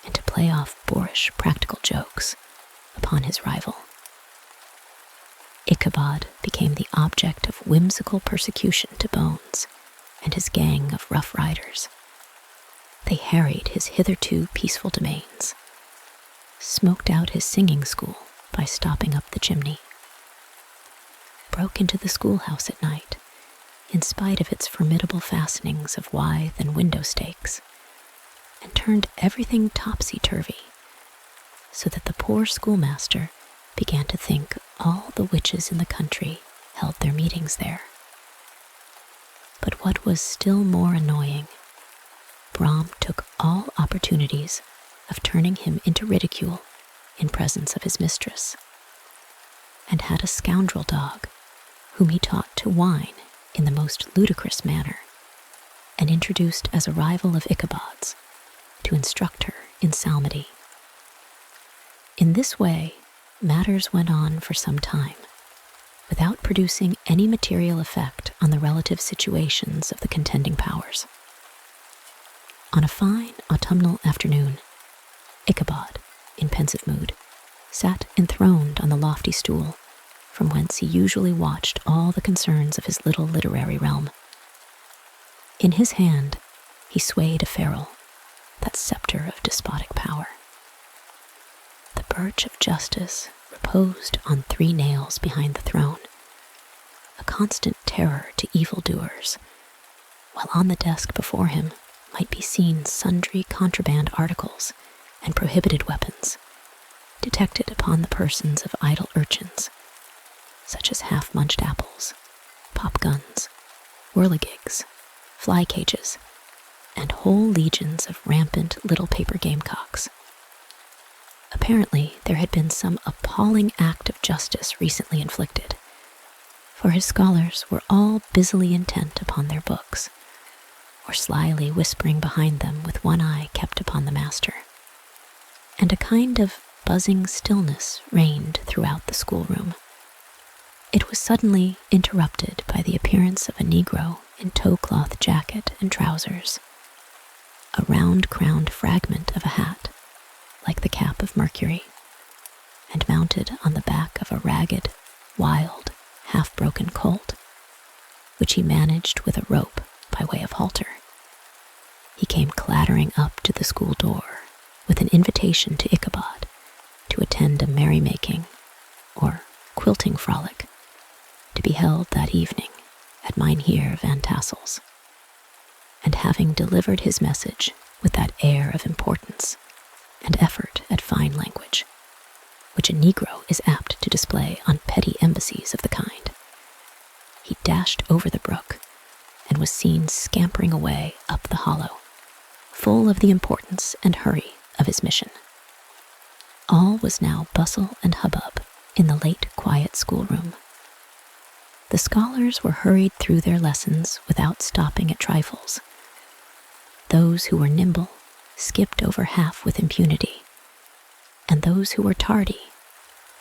S1: and to play off boorish practical jokes upon his rival. Ichabod became the object of whimsical persecution to Bones and his gang of rough riders. They harried his hitherto peaceful domains, smoked out his singing school by stopping up the chimney, broke into the schoolhouse at night, in spite of its formidable fastenings of withe and window stakes, and turned everything topsy-turvy, so that the poor schoolmaster began to think all the witches in the country held their meetings there. But what was still more annoying, Brom took all opportunities of turning him into ridicule in presence of his mistress, and had a scoundrel dog whom he taught to whine in the most ludicrous manner, and introduced as a rival of Ichabod's to instruct her in psalmody. In this way, matters went on for some time, without producing any material effect on the relative situations of the contending powers. On a fine autumnal afternoon, Ichabod, in pensive mood, sat enthroned on the lofty stool from whence he usually watched all the concerns of his little literary realm. In his hand he swayed a ferule, that scepter of despotic power. The birch of justice reposed on 3 nails behind the throne, a constant terror to evildoers, while on the desk before him might be seen sundry contraband articles and prohibited weapons, detected upon the persons of idle urchins, such as half-munched apples, pop guns, whirligigs, fly cages, and whole legions of rampant little paper gamecocks. Apparently, there had been some appalling act of justice recently inflicted, for his scholars were all busily intent upon their books, or slyly whispering behind them with one eye kept upon the master, and a kind of buzzing stillness reigned throughout the schoolroom. It was suddenly interrupted by the appearance of a Negro in tow-cloth jacket and trousers, a round-crowned fragment of a hat, like the cap of Mercury, and mounted on the back of a ragged, wild, half-broken colt, which he managed with a rope by way of halter. He came clattering up to the school door with an invitation to Ichabod to attend a merrymaking or quilting frolic, to be held that evening at Mynheer Van Tassel's. And having delivered his message with that air of importance and effort at fine language, which a Negro is apt to display on petty embassies of the kind, he dashed over the brook and was seen scampering away up the hollow, full of the importance and hurry of his mission. All was now bustle and hubbub in the late quiet schoolroom. The scholars were hurried through their lessons without stopping at trifles. Those who were nimble skipped over half with impunity, and those who were tardy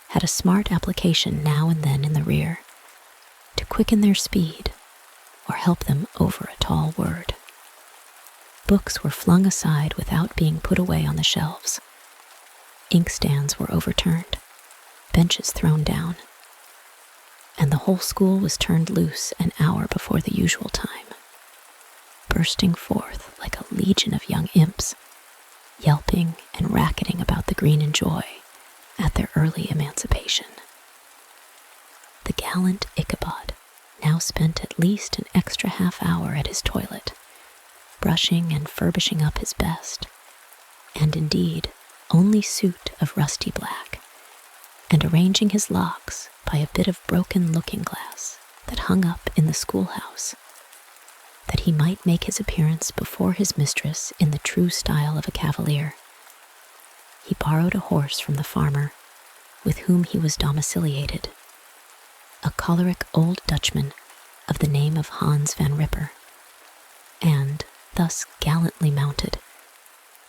S1: had a smart application now and then in the rear to quicken their speed or help them over a tall word. Books were flung aside without being put away on the shelves. Inkstands were overturned, benches thrown down, and the whole school was turned loose an hour before the usual time, bursting forth like a legion of young imps, yelping and racketing about the green in joy at their early emancipation. The gallant Ichabod now spent at least an extra half-hour at his toilet, brushing and furbishing up his best, and indeed only suit of rusty black, and arranging his locks by a bit of broken looking-glass that hung up in the schoolhouse, that he might make his appearance before his mistress in the true style of a cavalier. He borrowed a horse from the farmer with whom he was domiciliated, a choleric old Dutchman of the name of Hans van Ripper, and, thus gallantly mounted,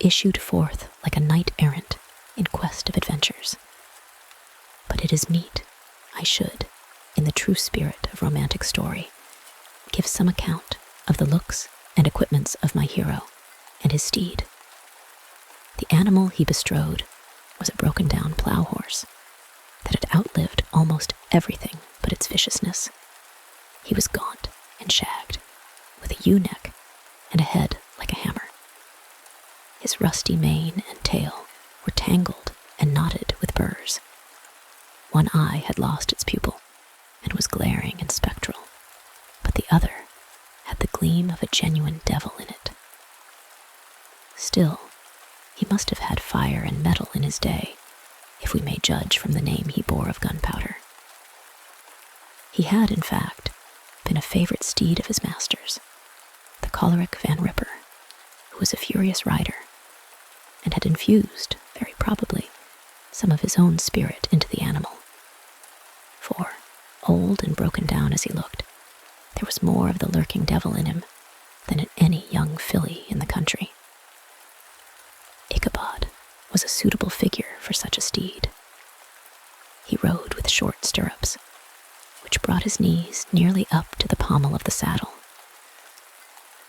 S1: issued forth like a knight-errant in quest of adventures. But it is meet I should, in the true spirit of romantic story, give some account of the looks and equipments of my hero and his steed. The animal he bestrode was a broken-down plough horse that had outlived almost everything but its viciousness. He was gaunt and shagged, with a ewe-neck and a head like a hammer. His rusty mane and tail were tangled and knotted with burrs. One eye had lost its pupil and was glaring and spectral, but the other had the gleam of a genuine devil in it. Still, he must have had fire and metal in his day, if we may judge from the name he bore of gunpowder. He had, in fact, been a favorite steed of his master's, the choleric Van Ripper, who was a furious rider, and had infused, very probably, some of his own spirit into the animal. For, old and broken down as he looked, there was more of the lurking devil in him than in any young filly in the country. Ichabod was a suitable figure for such a steed. He rode with short stirrups, which brought his knees nearly up to the pommel of the saddle.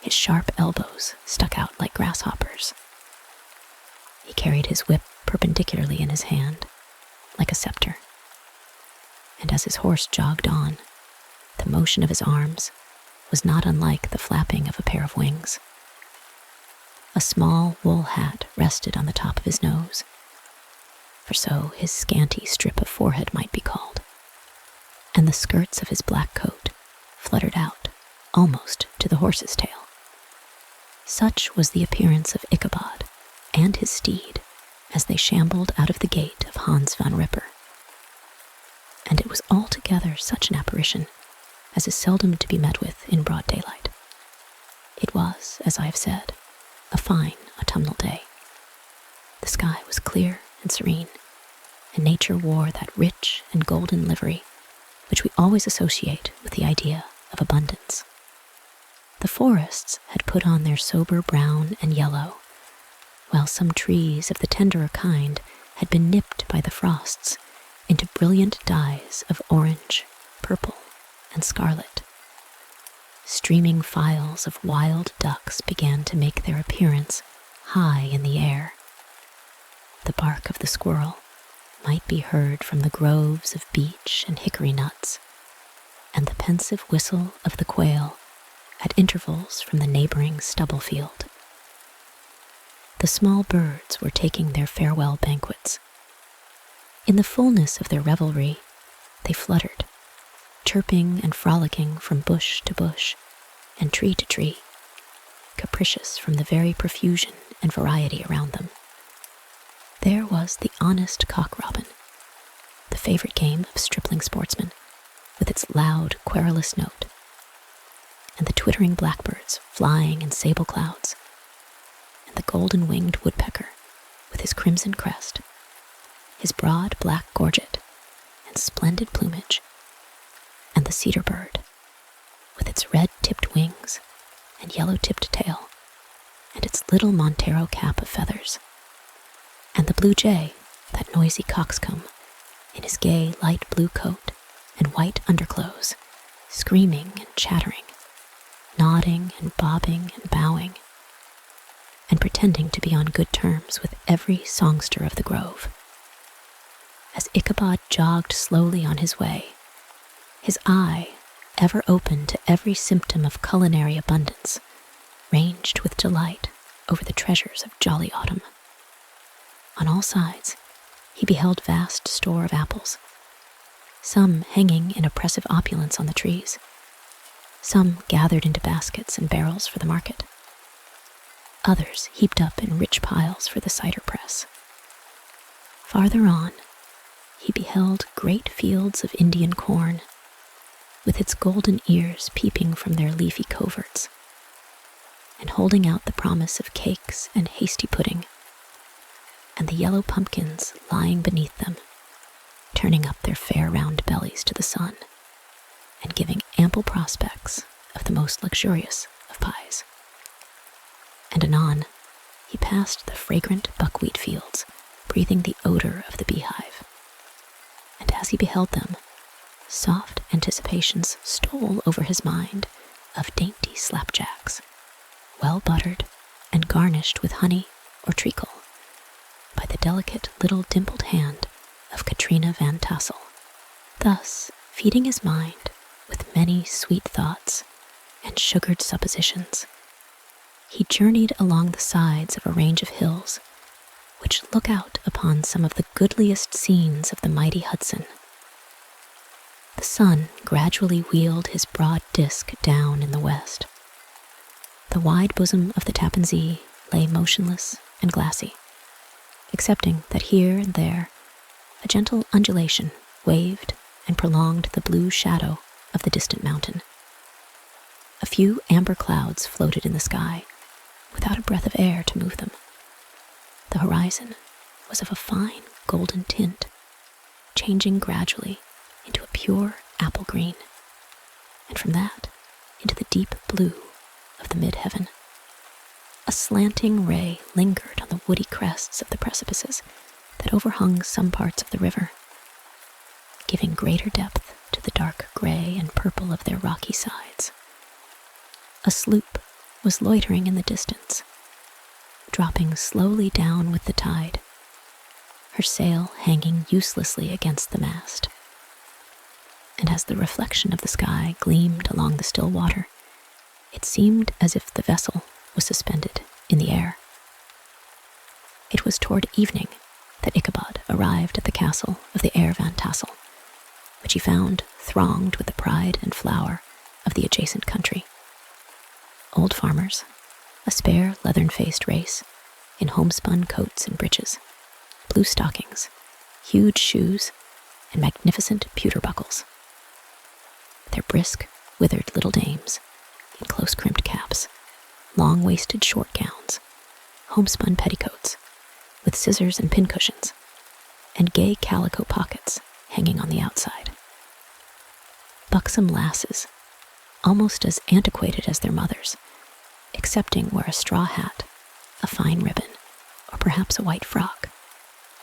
S1: His sharp elbows stuck out like grasshoppers. He carried his whip perpendicularly in his hand, like a scepter, and as his horse jogged on, the motion of his arms was not unlike the flapping of a pair of wings. A small wool hat rested on the top of his nose, for so his scanty strip of forehead might be called, and the skirts of his black coat fluttered out almost to the horse's tail. Such was the appearance of Ichabod and his steed as they shambled out of the gate of Hans van Ripper. And it was altogether such an apparition as is seldom to be met with in broad daylight. It was, as I have said, a fine autumnal day. The sky was clear and serene, and nature wore that rich and golden livery which we always associate with the idea of abundance. The forests had put on their sober brown and yellow, while some trees of the tenderer kind had been nipped by the frosts into brilliant dyes of orange, purple, and scarlet. Streaming files of wild ducks began to make their appearance high in the air. The bark of the squirrel might be heard from the groves of beech and hickory nuts, and the pensive whistle of the quail at intervals from the neighboring stubble field. The small birds were taking their farewell banquets. In the fullness of their revelry, they fluttered, chirping and frolicking from bush to bush and tree to tree, capricious from the very profusion and variety around them. There was the honest cock-robin, the favorite game of stripling sportsmen, with its loud, querulous note, and the twittering blackbirds flying in sable clouds, and the golden-winged woodpecker with his crimson crest, his broad black gorget and splendid plumage, and the cedar bird with its red-tipped wings and yellow-tipped tail, and its little Montero cap of feathers, and the blue jay, that noisy coxcomb, in his gay light blue coat and white underclothes, screaming and chattering, nodding and bobbing and bowing, and pretending to be on good terms with every songster of the grove. As Ichabod jogged slowly on his way, his eye, ever open to every symptom of culinary abundance, ranged with delight over the treasures of jolly autumn. On all sides, he beheld vast store of apples, some hanging in oppressive opulence on the trees, some gathered into baskets and barrels for the market, others heaped up in rich piles for the cider press. Farther on, he beheld great fields of Indian corn, with its golden ears peeping from their leafy coverts, and holding out the promise of cakes and hasty pudding, and the yellow pumpkins lying beneath them, turning up their fair round bellies to the sun, and giving ample prospects of the most luxurious of pies. And anon, he passed the fragrant buckwheat fields, breathing the odor of the beehive. And as he beheld them, soft anticipations stole over his mind of dainty slapjacks, well buttered and garnished with honey or treacle by the delicate little dimpled hand of Katrina Van Tassel. Thus, feeding his mind with many sweet thoughts and sugared suppositions, he journeyed along the sides of a range of hills which look out upon some of the goodliest scenes of the mighty Hudson. The sun gradually wheeled his broad disk down in the west. The wide bosom of the Tappan Zee lay motionless and glassy, excepting that here and there a gentle undulation waved and prolonged the blue shadow of the distant mountain. A few amber clouds floated in the sky, without a breath of air to move them. The horizon was of a fine golden tint, changing gradually into a pure apple green, and from that into the deep blue of the mid-heaven. A slanting ray lingered on the woody crests of the precipices that overhung some parts of the river, giving greater depth to the dark gray and purple of their rocky sides. A sloop was loitering in the distance, dropping slowly down with the tide, her sail hanging uselessly against the mast. And as the reflection of the sky gleamed along the still water, it seemed as if the vessel was suspended in the air. It was toward evening that Ichabod arrived at the castle of the heir Van Tassel, which he found thronged with the pride and flower of the adjacent country. Old farmers, a spare leathern-faced race, in homespun coats and breeches, blue stockings, huge shoes, and magnificent pewter buckles. Their brisk, withered little dames, in close-crimped caps, long-waisted short gowns, homespun petticoats, with scissors and pincushions, and gay calico pockets hanging on the outside. Buxom lasses, almost as antiquated as their mothers, excepting where a straw hat, a fine ribbon, or perhaps a white frock,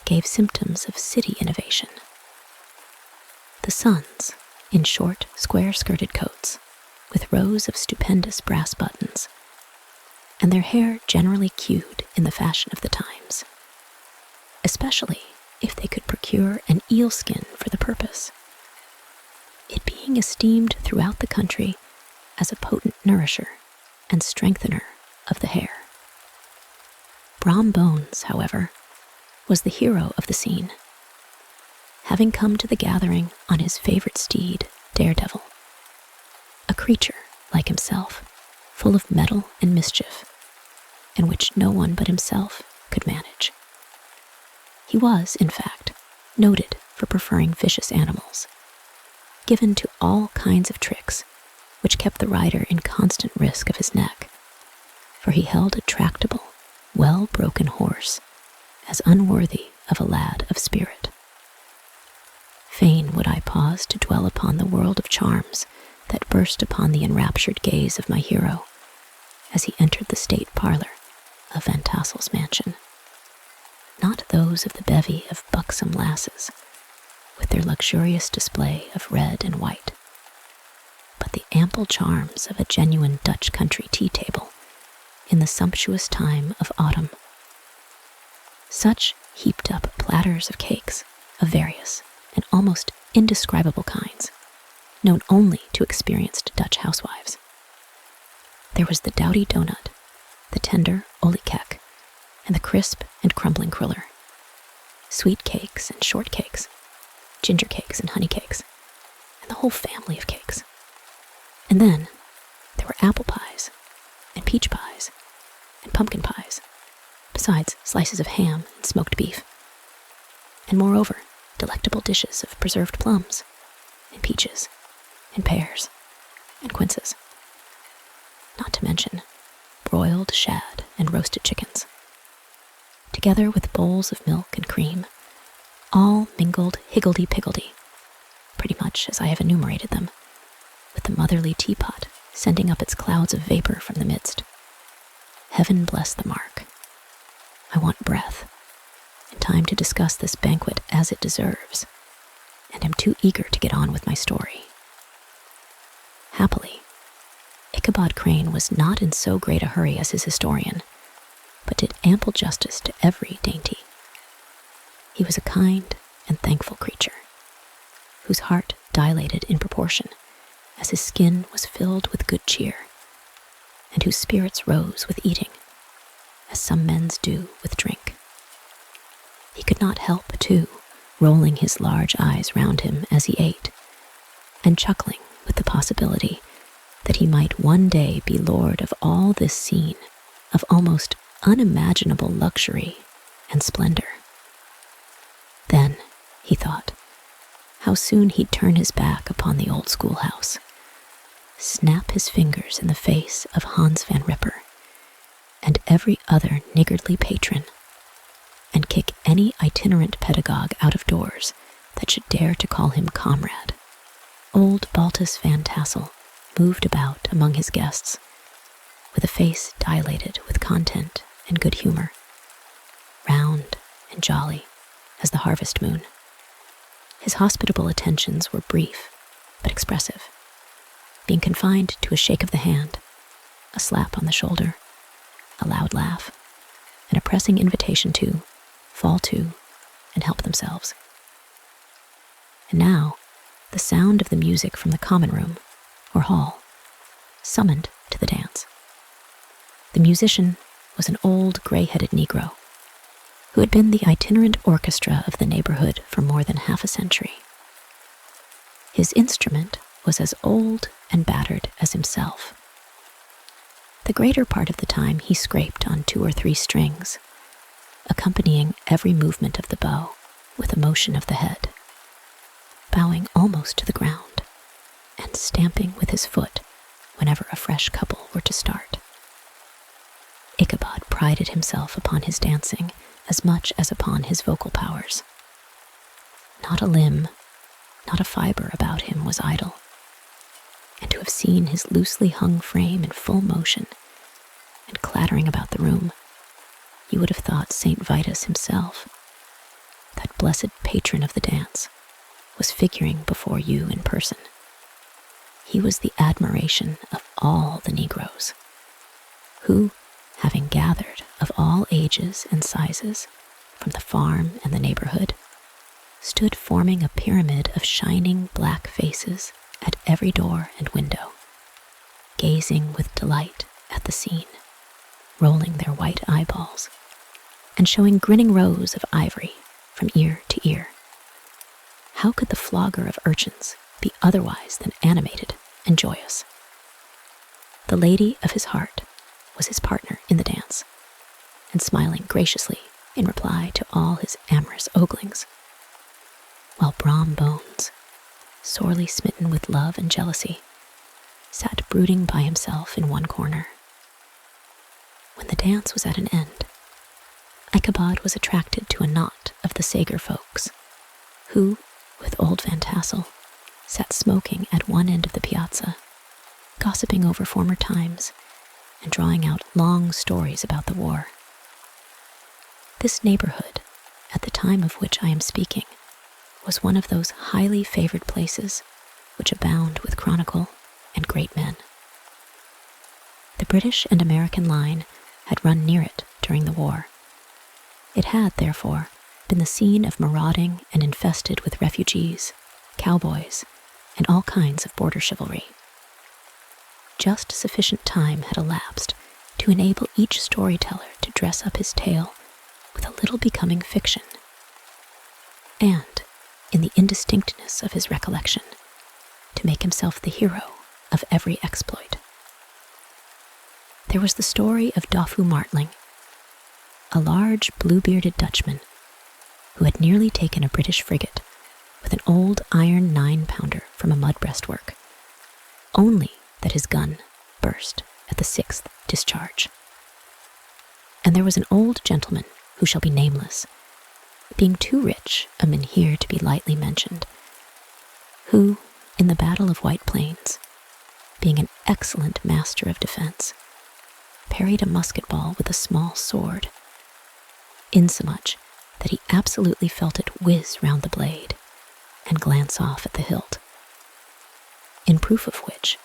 S1: gave symptoms of city innovation. The sons, in short, square-skirted coats, with rows of stupendous brass buttons, and their hair generally queued in the fashion of the times, especially if they could procure an eel skin for the purpose, it being esteemed throughout the country as a potent nourisher and strengthener of the hair. Brom Bones, however, was the hero of the scene. having come to the gathering on his favorite steed, Daredevil, a creature like himself, full of mettle and mischief, and which no one but himself could manage. He was, in fact, noted for preferring vicious animals, given to all kinds of tricks which kept the rider in constant risk of his neck, for he held a tractable, well-broken horse as unworthy of a lad of spirit. Fain would I pause to dwell upon the world of charms that burst upon the enraptured gaze of my hero as he entered the state parlor of Van Tassel's mansion. Not those of the bevy of buxom lasses, with their luxurious display of red and white, but the ample charms of a genuine Dutch country tea table in the sumptuous time of autumn. Such heaped up platters of cakes of various and almost indescribable kinds, known only to experienced Dutch housewives. There was the doughty donut, the tender olie-kek, and the crisp and crumbling cruller, sweet cakes and short cakes, ginger cakes and honey cakes, and the whole family of cakes. And then there were apple pies, and peach pies, and pumpkin pies, besides slices of ham and smoked beef, and moreover, delectable dishes of preserved plums, and peaches, and pears, and quinces. Not to mention broiled shad and roasted chickens, together with bowls of milk and cream, all mingled higgledy-piggledy, pretty much as I have enumerated them, with the motherly teapot sending up its clouds of vapor from the midst. Heaven bless the mark. I want breath, and time to discuss this banquet as it deserves, and am too eager to get on with my story. Happily, Ichabod Crane was not in so great a hurry as his historian, but did ample justice to every dainty. He was a kind and thankful creature, whose heart dilated in proportion as his skin was filled with good cheer, and whose spirits rose with eating, as some men's do with drink. He could not help, too, rolling his large eyes round him as he ate, and chuckling with the possibility that he might one day be lord of all this scene of almost unimaginable luxury and splendor. Then, he thought, how soon he'd turn his back upon the old schoolhouse, snap his fingers in the face of Hans van Ripper and every other niggardly patron, and kick any itinerant pedagogue out of doors that should dare to call him comrade. Old Baltus Van Tassel moved about among his guests, with a face dilated with content and good humor, round and jolly as the harvest moon. His hospitable attentions were brief but expressive, being confined to a shake of the hand, a slap on the shoulder, a loud laugh, and a pressing invitation to fall to and help themselves. And now, the sound of the music from the common room, or hall, summoned to the dance. The musician was an old gray-headed Negro, who had been the itinerant orchestra of the neighborhood for more than half a century. His instrument was as old and battered as himself. The greater part of the time he scraped on 2 or 3 strings, accompanying every movement of the bow with a motion of the head, bowing almost to the ground, and stamping with his foot whenever a fresh couple were to start. Ichabod prided himself upon his dancing as much as upon his vocal powers. Not a limb, not a fiber about him was idle, and to have seen his loosely hung frame in full motion and clattering about the room, you would have thought St. Vitus himself, that blessed patron of the dance, was figuring before you in person. He was the admiration of all the Negroes, who, having gathered of all ages and sizes from the farm and the neighborhood, stood forming a pyramid of shining black faces at every door and window, gazing with delight at the scene, rolling their white eyeballs, and showing grinning rows of ivory from ear to ear. how could the flogger of urchins be otherwise than animated and joyous? The lady of his heart was his partner in the dance, and smiling graciously in reply to all his amorous oglings, while Brom Bones, sorely smitten with love and jealousy, sat brooding by himself in one corner. When the dance was at an end, Ichabod was attracted to a knot of the Sager folks, who, with old Van Tassel, sat smoking at one end of the piazza, gossiping over former times and drawing out long stories about the war. This neighborhood, at the time of which I am speaking, was one of those highly favored places which abound with chronicle and great men. The British and American line had run near it during the war. It had, therefore, been the scene of marauding and infested with refugees, cowboys, and all kinds of border chivalry. Just sufficient time had elapsed to enable each storyteller to dress up his tale with a little becoming fiction, and, in the indistinctness of his recollection, to make himself the hero of every exploit. There was the story of Doffue Martling, a large blue-bearded Dutchman who had nearly taken a British frigate with an old iron 9-pounder from a mud breastwork, only that his gun burst at the 6th discharge. And there was an old gentleman who shall be nameless, being too rich a mynheer to be lightly mentioned, who, in the Battle of White Plains, being an excellent master of defense, parried a musket ball with a small sword, insomuch that he absolutely felt it whiz round the blade and glance off at the hilt, in proof of which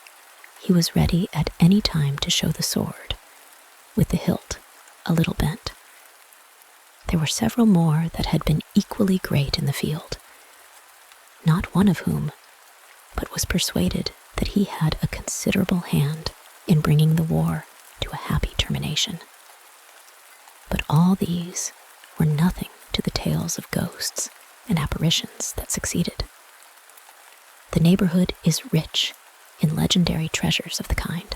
S1: he was ready at any time to show the sword, with the hilt a little bent. There were several more that had been equally great in the field, not one of whom but was persuaded that he had a considerable hand in bringing the war to a happy termination. But all these were nothing to the tales of ghosts and apparitions that succeeded. The neighborhood is rich in legendary treasures of the kind.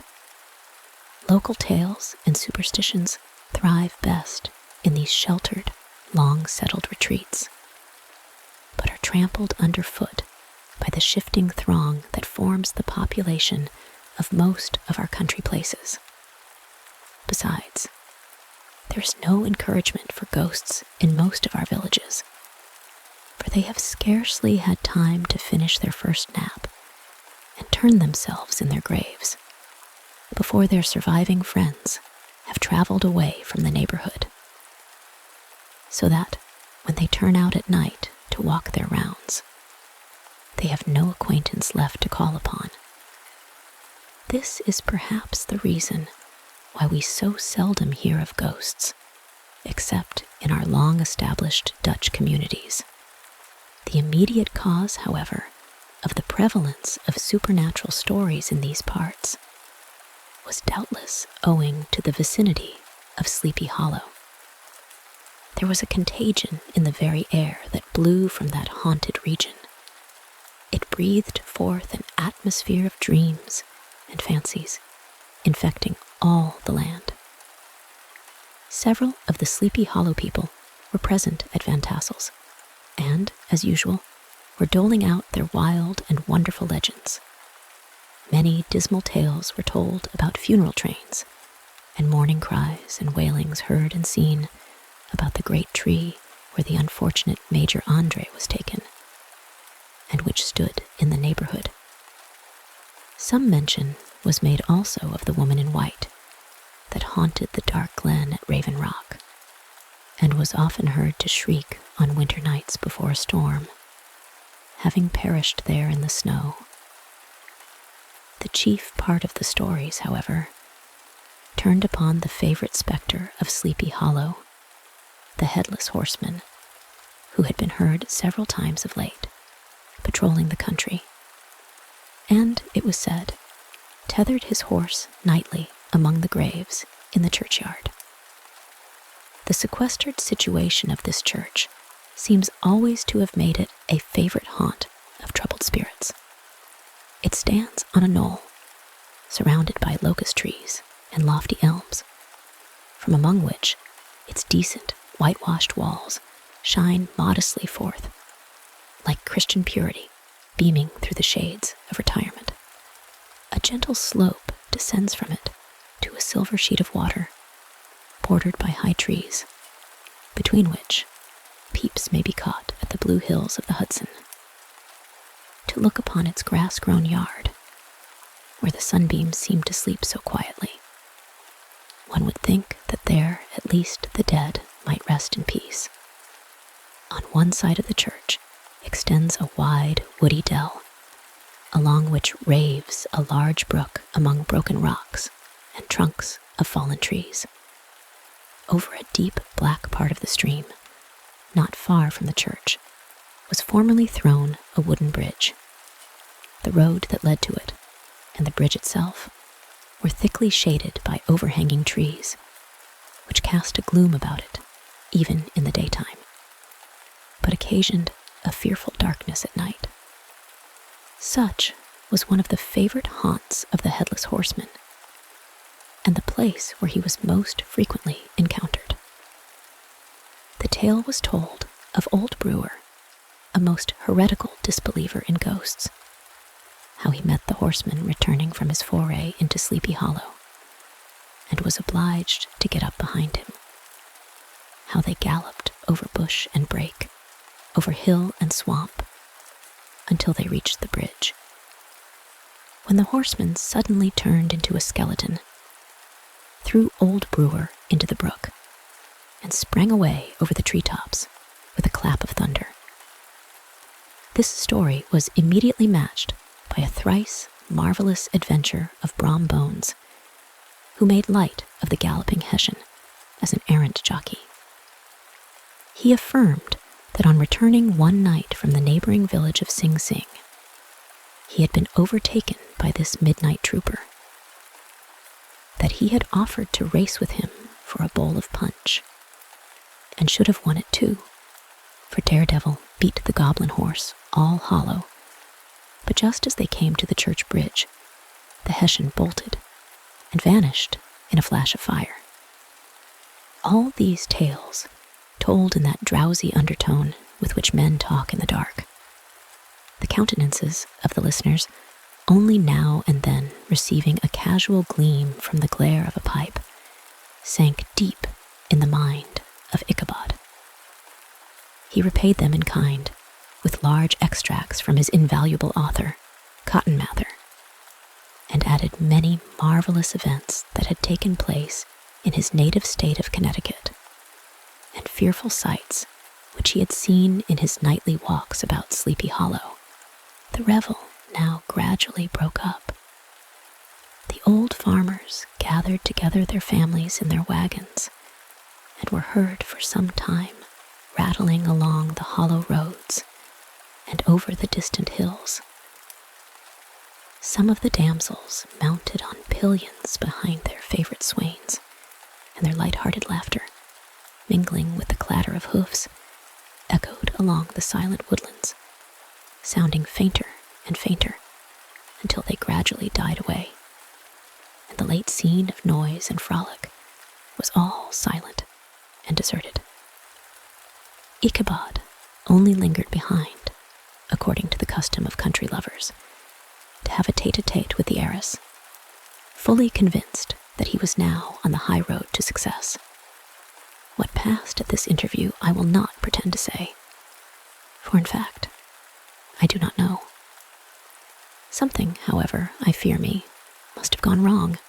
S1: Local tales and superstitions thrive best in these sheltered, long-settled retreats, but are trampled underfoot by the shifting throng that forms the population of most of our country places. Besides, there is no encouragement for ghosts in most of our villages, for they have scarcely had time to finish their first nap and turn themselves in their graves before their surviving friends have traveled away from the neighborhood, so that when they turn out at night to walk their rounds, they have no acquaintance left to call upon. This is perhaps the reason why we so seldom hear of ghosts, except in our long-established Dutch communities. The immediate cause, however, of the prevalence of supernatural stories in these parts was doubtless owing to the vicinity of Sleepy Hollow. There was a contagion in the very air that blew from that haunted region. It breathed forth an atmosphere of dreams and fancies, infecting all the land. Several of the Sleepy Hollow people were present at Van Tassel's, and, as usual, were doling out their wild and wonderful legends. Many dismal tales were told about funeral trains, and mourning cries and wailings heard and seen about the great tree where the unfortunate Major Andre was taken, and which stood in the neighborhood. Some mention was made also of the woman in white that haunted the dark glen at Raven Rock, and was often heard to shriek on winter nights before a storm, having perished there in the snow. The chief part of the stories, however, turned upon the favorite specter of Sleepy Hollow, the headless horseman, who had been heard several times of late, patrolling the country, and, it was said, tethered his horse nightly among the graves in the churchyard. The sequestered situation of this church seems always to have made it a favorite haunt of troubled spirits. It stands on a knoll, surrounded by locust trees and lofty elms, from among which its decent, whitewashed walls shine modestly forth, like Christian purity beaming through the shades of retirement. A gentle slope descends from it to a silver sheet of water, bordered by high trees, between which peeps may be caught at the blue hills of the Hudson. To look upon its grass-grown yard, where the sunbeams seem to sleep so quietly, one would think that there at least the dead might rest in peace. On one side of the church extends a wide, woody dell, along which raves a large brook among broken rocks and trunks of fallen trees. Over a deep black part of the stream, not far from the church, was formerly thrown a wooden bridge. The road that led to it, and the bridge itself, were thickly shaded by overhanging trees, which cast a gloom about it, even in the daytime, but occasioned a fearful darkness at night. Such was one of the favorite haunts of the Headless Horseman, and the place where he was most frequently encountered. The tale was told of old Brewer, a most heretical disbeliever in ghosts, how he met the horseman returning from his foray into Sleepy Hollow, and was obliged to get up behind him, how they galloped over bush and brake, over hill and swamp, until they reached the bridge, when the horseman suddenly turned into a skeleton, threw old Brewer into the brook, and sprang away over the treetops with a clap of thunder. This story was immediately matched by a thrice marvelous adventure of Brom Bones, who made light of the galloping Hessian as an errant jockey. He affirmed that on returning one night from the neighboring village of Sing Sing, he had been overtaken by this midnight trooper, that he had offered to race with him for a bowl of punch, and should have won it too, for Daredevil beat the goblin horse all hollow. But just as they came to the church bridge, the Hessian bolted and vanished in a flash of fire. All these tales, told in that drowsy undertone with which men talk in the dark, the countenances of the listeners only now and then receiving a casual gleam from the glare of a pipe, sank deep in the mind of Ichabod. He repaid them in kind, with large extracts from his invaluable author, Cotton Mather, and added many marvelous events that had taken place in his native state of Connecticut, and fearful sights which he had seen in his nightly walks about Sleepy Hollow. The revel now gradually broke up. The old farmers gathered together their families in their wagons, and were heard for some time rattling along the hollow roads and over the distant hills. Some of the damsels mounted on pillions behind their favorite swains, and their light-hearted laughter, mingling with the clatter of hoofs, echoed along the silent woodlands, sounding fainter and fainter until they gradually died away, and the late scene of noise and frolic was all silent and deserted. Ichabod only lingered behind, according to the custom of country lovers, to have a tete-a-tete with the heiress, fully convinced that he was now on the high road to success. What passed at this interview I will not pretend to say, for in fact, I do not know. Something, however, I fear me, must have gone wrong,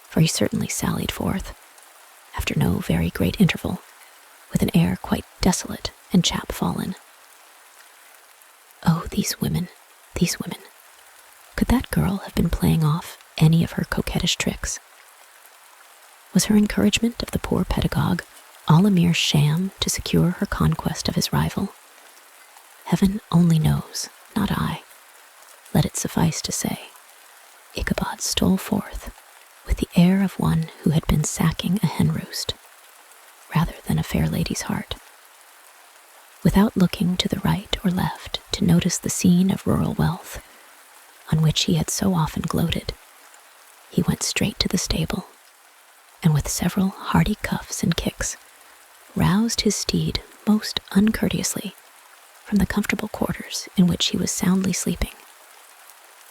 S1: for he certainly sallied forth, after no very great interval, with an air quite desolate and chap-fallen. Oh, these women, these women. Could that girl have been playing off any of her coquettish tricks? Was her encouragement of the poor pedagogue all a mere sham to secure her conquest of his rival? Heaven only knows, not I. Let it suffice to say, Ichabod stole forth with the air of one who had been sacking a hen roost, rather than a fair lady's heart. Without looking to the right or left to notice the scene of rural wealth, on which he had so often gloated, he went straight to the stable, and with several hearty cuffs and kicks, roused his steed most uncourteously from the comfortable quarters in which he was soundly sleeping,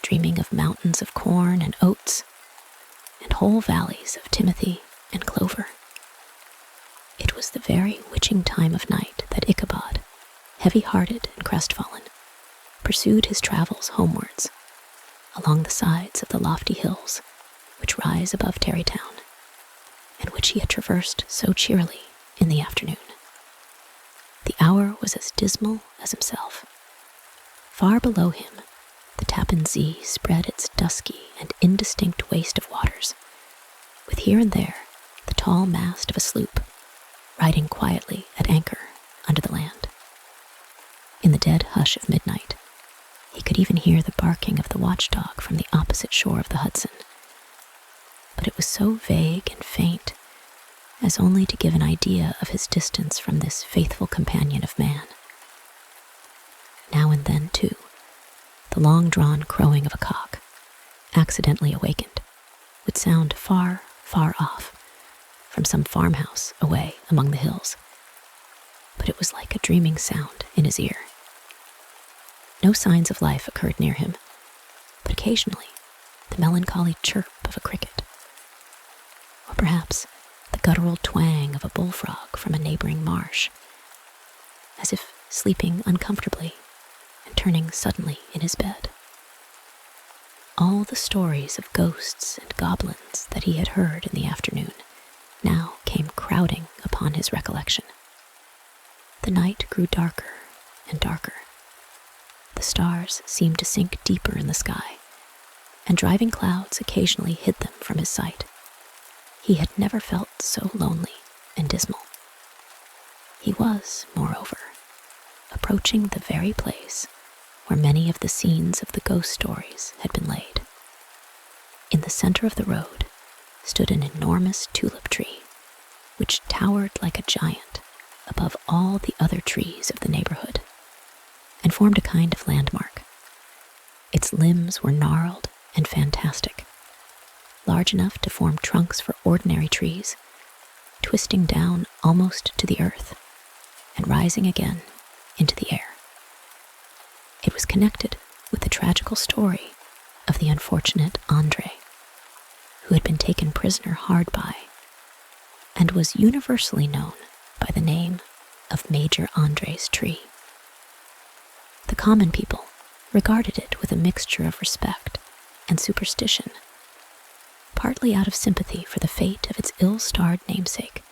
S1: dreaming of mountains of corn and oats, and whole valleys of timothy and clover. It was the very witching time of night that Ichabod, heavy-hearted and crestfallen, pursued his travels homewards, along the sides of the lofty hills which rise above Tarrytown, and which he had traversed so cheerily in the afternoon. The hour was as dismal as himself. Far below him, the Tappan Zee spread its dusky and indistinct waste of waters, with here and there the tall mast of a sloop, riding quietly at anchor under the land. In the dead hush of midnight, he could even hear the barking of the watchdog from the opposite shore of the Hudson, but it was so vague and faint as only to give an idea of his distance from this faithful companion of man. Now and then, too, the long-drawn crowing of a cock, accidentally awakened, would sound far, far off, from some farmhouse away among the hills, but it was like a dreaming sound in his ear. No signs of life occurred near him, but occasionally the melancholy chirp of a cricket, or perhaps the guttural twang of a bullfrog from a neighboring marsh, as if sleeping uncomfortably and turning suddenly in his bed. All the stories of ghosts and goblins that he had heard in the afternoon now came crowding upon his recollection. The night grew darker and darker. The stars seemed to sink deeper in the sky, and driving clouds occasionally hid them from his sight. He had never felt so lonely and dismal. He was, moreover, approaching the very place where many of the scenes of the ghost stories had been laid. In the center of the road stood an enormous tulip tree, which towered like a giant above all the other trees of the neighborhood, and formed a kind of landmark. Its limbs were gnarled and fantastic, large enough to form trunks for ordinary trees, twisting down almost to the earth and rising again into the air. It was connected with the tragical story of the unfortunate Andre, who had been taken prisoner hard by, and was universally known by the name of Major Andre's tree. The common people regarded it with a mixture of respect and superstition, partly out of sympathy for the fate of its ill-starred namesake,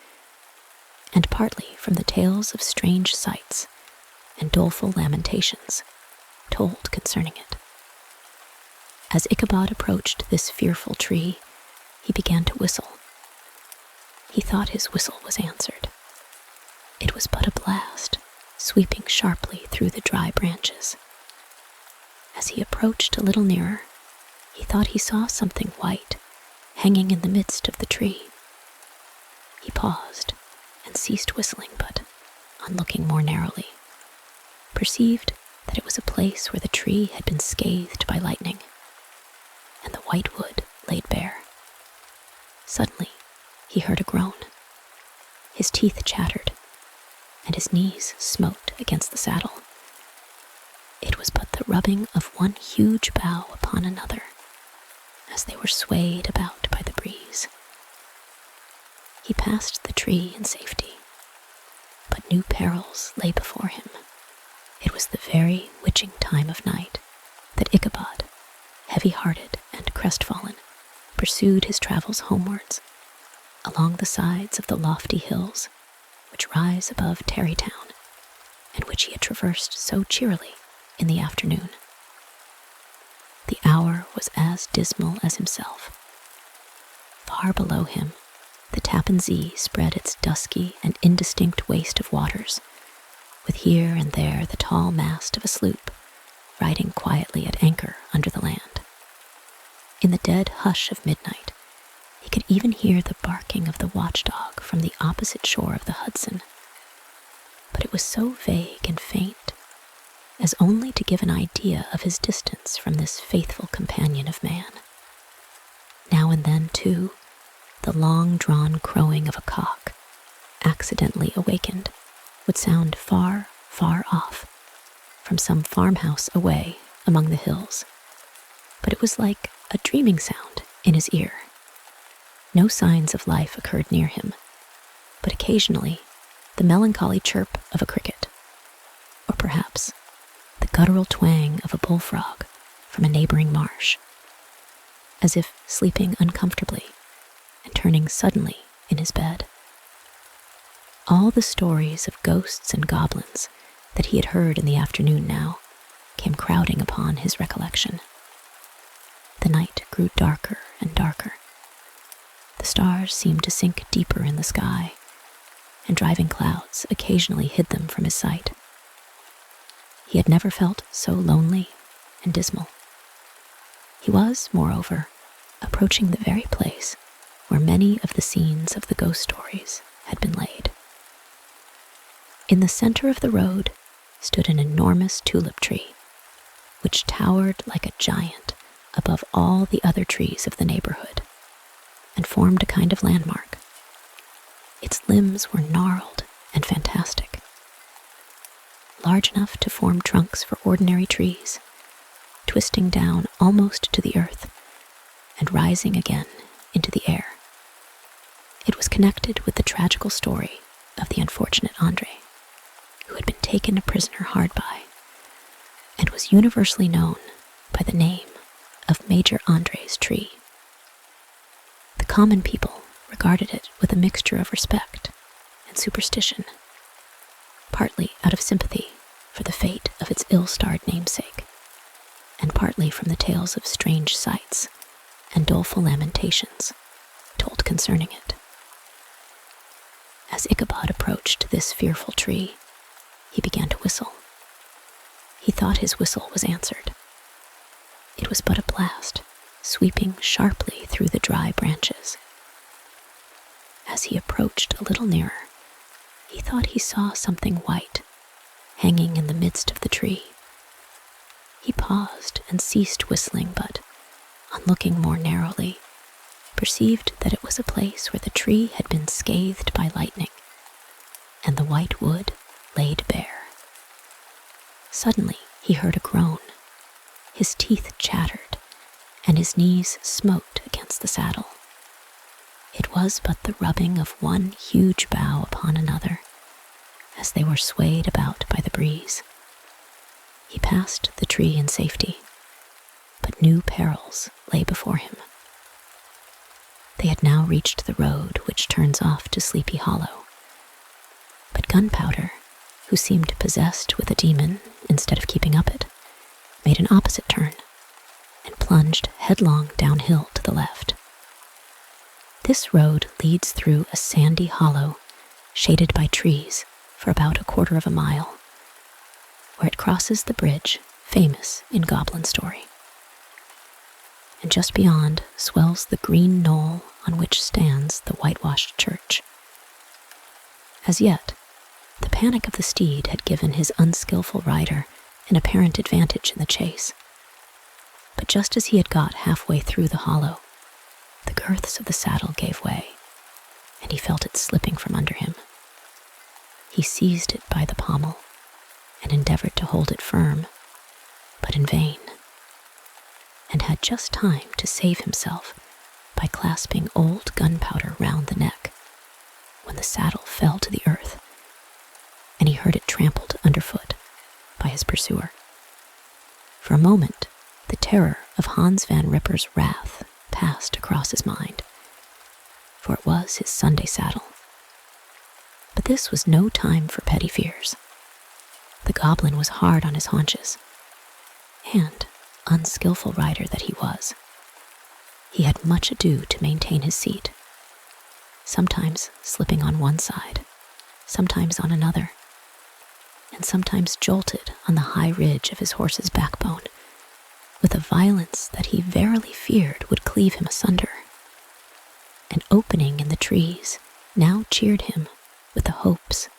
S1: and partly from the tales of strange sights and doleful lamentations told concerning it. As Ichabod approached this fearful tree, he began to whistle. He thought his whistle was answered. It was but a blast, sweeping sharply through the dry branches. As he approached a little nearer, he thought he saw something white hanging in the midst of the tree. He paused and ceased whistling, but, on looking more narrowly, perceived that it was a place where the tree had been scathed by lightning, and the white wood laid bare. Suddenly, he heard a groan. His teeth chattered, and his knees smote against the saddle. It was but the rubbing of one huge bough upon another, as they were swayed about by the breeze. He passed the tree in safety, but new perils lay before him. It was the very witching time of night that Ichabod, heavy-hearted and crestfallen, pursued his travels homewards, along the sides of the lofty hills which rise above Tarrytown, and which he had traversed so cheerily in the afternoon. The hour was as dismal as himself. Far below him, the Tappan Zee spread its dusky and indistinct waste of waters, with here and there the tall mast of a sloop, riding quietly at anchor under the land. In the dead hush of midnight, he could even hear the barking of the watchdog from the opposite shore of the Hudson, but but it was so vague and faint as only to give an idea of his distance from this faithful companion of man. Now and then, too, the long-drawn crowing of a cock, accidentally awakened, would sound far, far off, from some farmhouse away among the hills. But it was like a dreaming sound in his ear. No signs of life occurred near him, but occasionally the melancholy chirp of a cricket, or perhaps the guttural twang of a bullfrog from a neighboring marsh, as if sleeping uncomfortably and turning suddenly in his bed. All the stories of ghosts and goblins that he had heard in the afternoon now came crowding upon his recollection. The night grew darker and darker. The stars seemed to sink deeper in the sky, and driving clouds occasionally hid them from his sight. He had never felt so lonely and dismal. He was, moreover, approaching the very place where many of the scenes of the ghost stories had been laid. In the center of the road stood an enormous tulip tree, which towered like a giant above all the other trees of the neighborhood, and formed a kind of landmark. Its limbs were gnarled and fantastic, large enough to form trunks for ordinary trees, twisting down almost to the earth and rising again into the air. It was connected with the tragical story of the unfortunate Andre, who had been taken a prisoner hard by, and was universally known by the name of Major Andre's tree. The common people regarded it with a mixture of respect and superstition, partly out of sympathy for the fate of its ill-starred namesake, and partly from the tales of strange sights and doleful lamentations told concerning it. As Ichabod approached this fearful tree, he began to whistle. He thought his whistle was answered. It was but a blast, sweeping sharply through the dry branches. As he approached a little nearer, he thought he saw something white hanging in the midst of the tree. He paused and ceased whistling, but, on looking more narrowly, perceived that it was a place where the tree had been scathed by lightning, and the white wood laid bare. Suddenly he heard a groan. His teeth chattered, and his knees smote against the saddle. It was but the rubbing of one huge bough upon another, as they were swayed about by the breeze. He passed the tree in safety, but new perils lay before him. They had now reached the road which turns off to Sleepy Hollow, but Gunpowder, who seemed possessed with a demon instead of keeping up it, made an opposite turn and plunged headlong downhill to the left. This road leads through a sandy hollow shaded by trees for about a quarter of a mile, where it crosses the bridge famous in goblin story. And just beyond swells the green knoll on which stands the whitewashed church. As yet, the panic of the steed had given his unskillful rider an apparent advantage in the chase. But just as he had got halfway through the hollow, the girths of the saddle gave way, and he felt it slipping from under him. He seized it by the pommel and endeavored to hold it firm, but in vain, and had just time to save himself by clasping old Gunpowder round the neck, when the saddle fell to the earth, and he heard it trampled underfoot by his pursuer. For a moment, the terror of Hans Van Ripper's wrath passed across his mind, for it was his Sunday saddle. But this was no time for petty fears. The goblin was hard on his haunches, and, unskillful rider that he was, he had much ado to maintain his seat, sometimes slipping on one side, sometimes on another, and sometimes jolted on the high ridge of his horse's backbone with a violence that he verily feared would cleave him asunder. An opening in the trees now cheered him with the hopes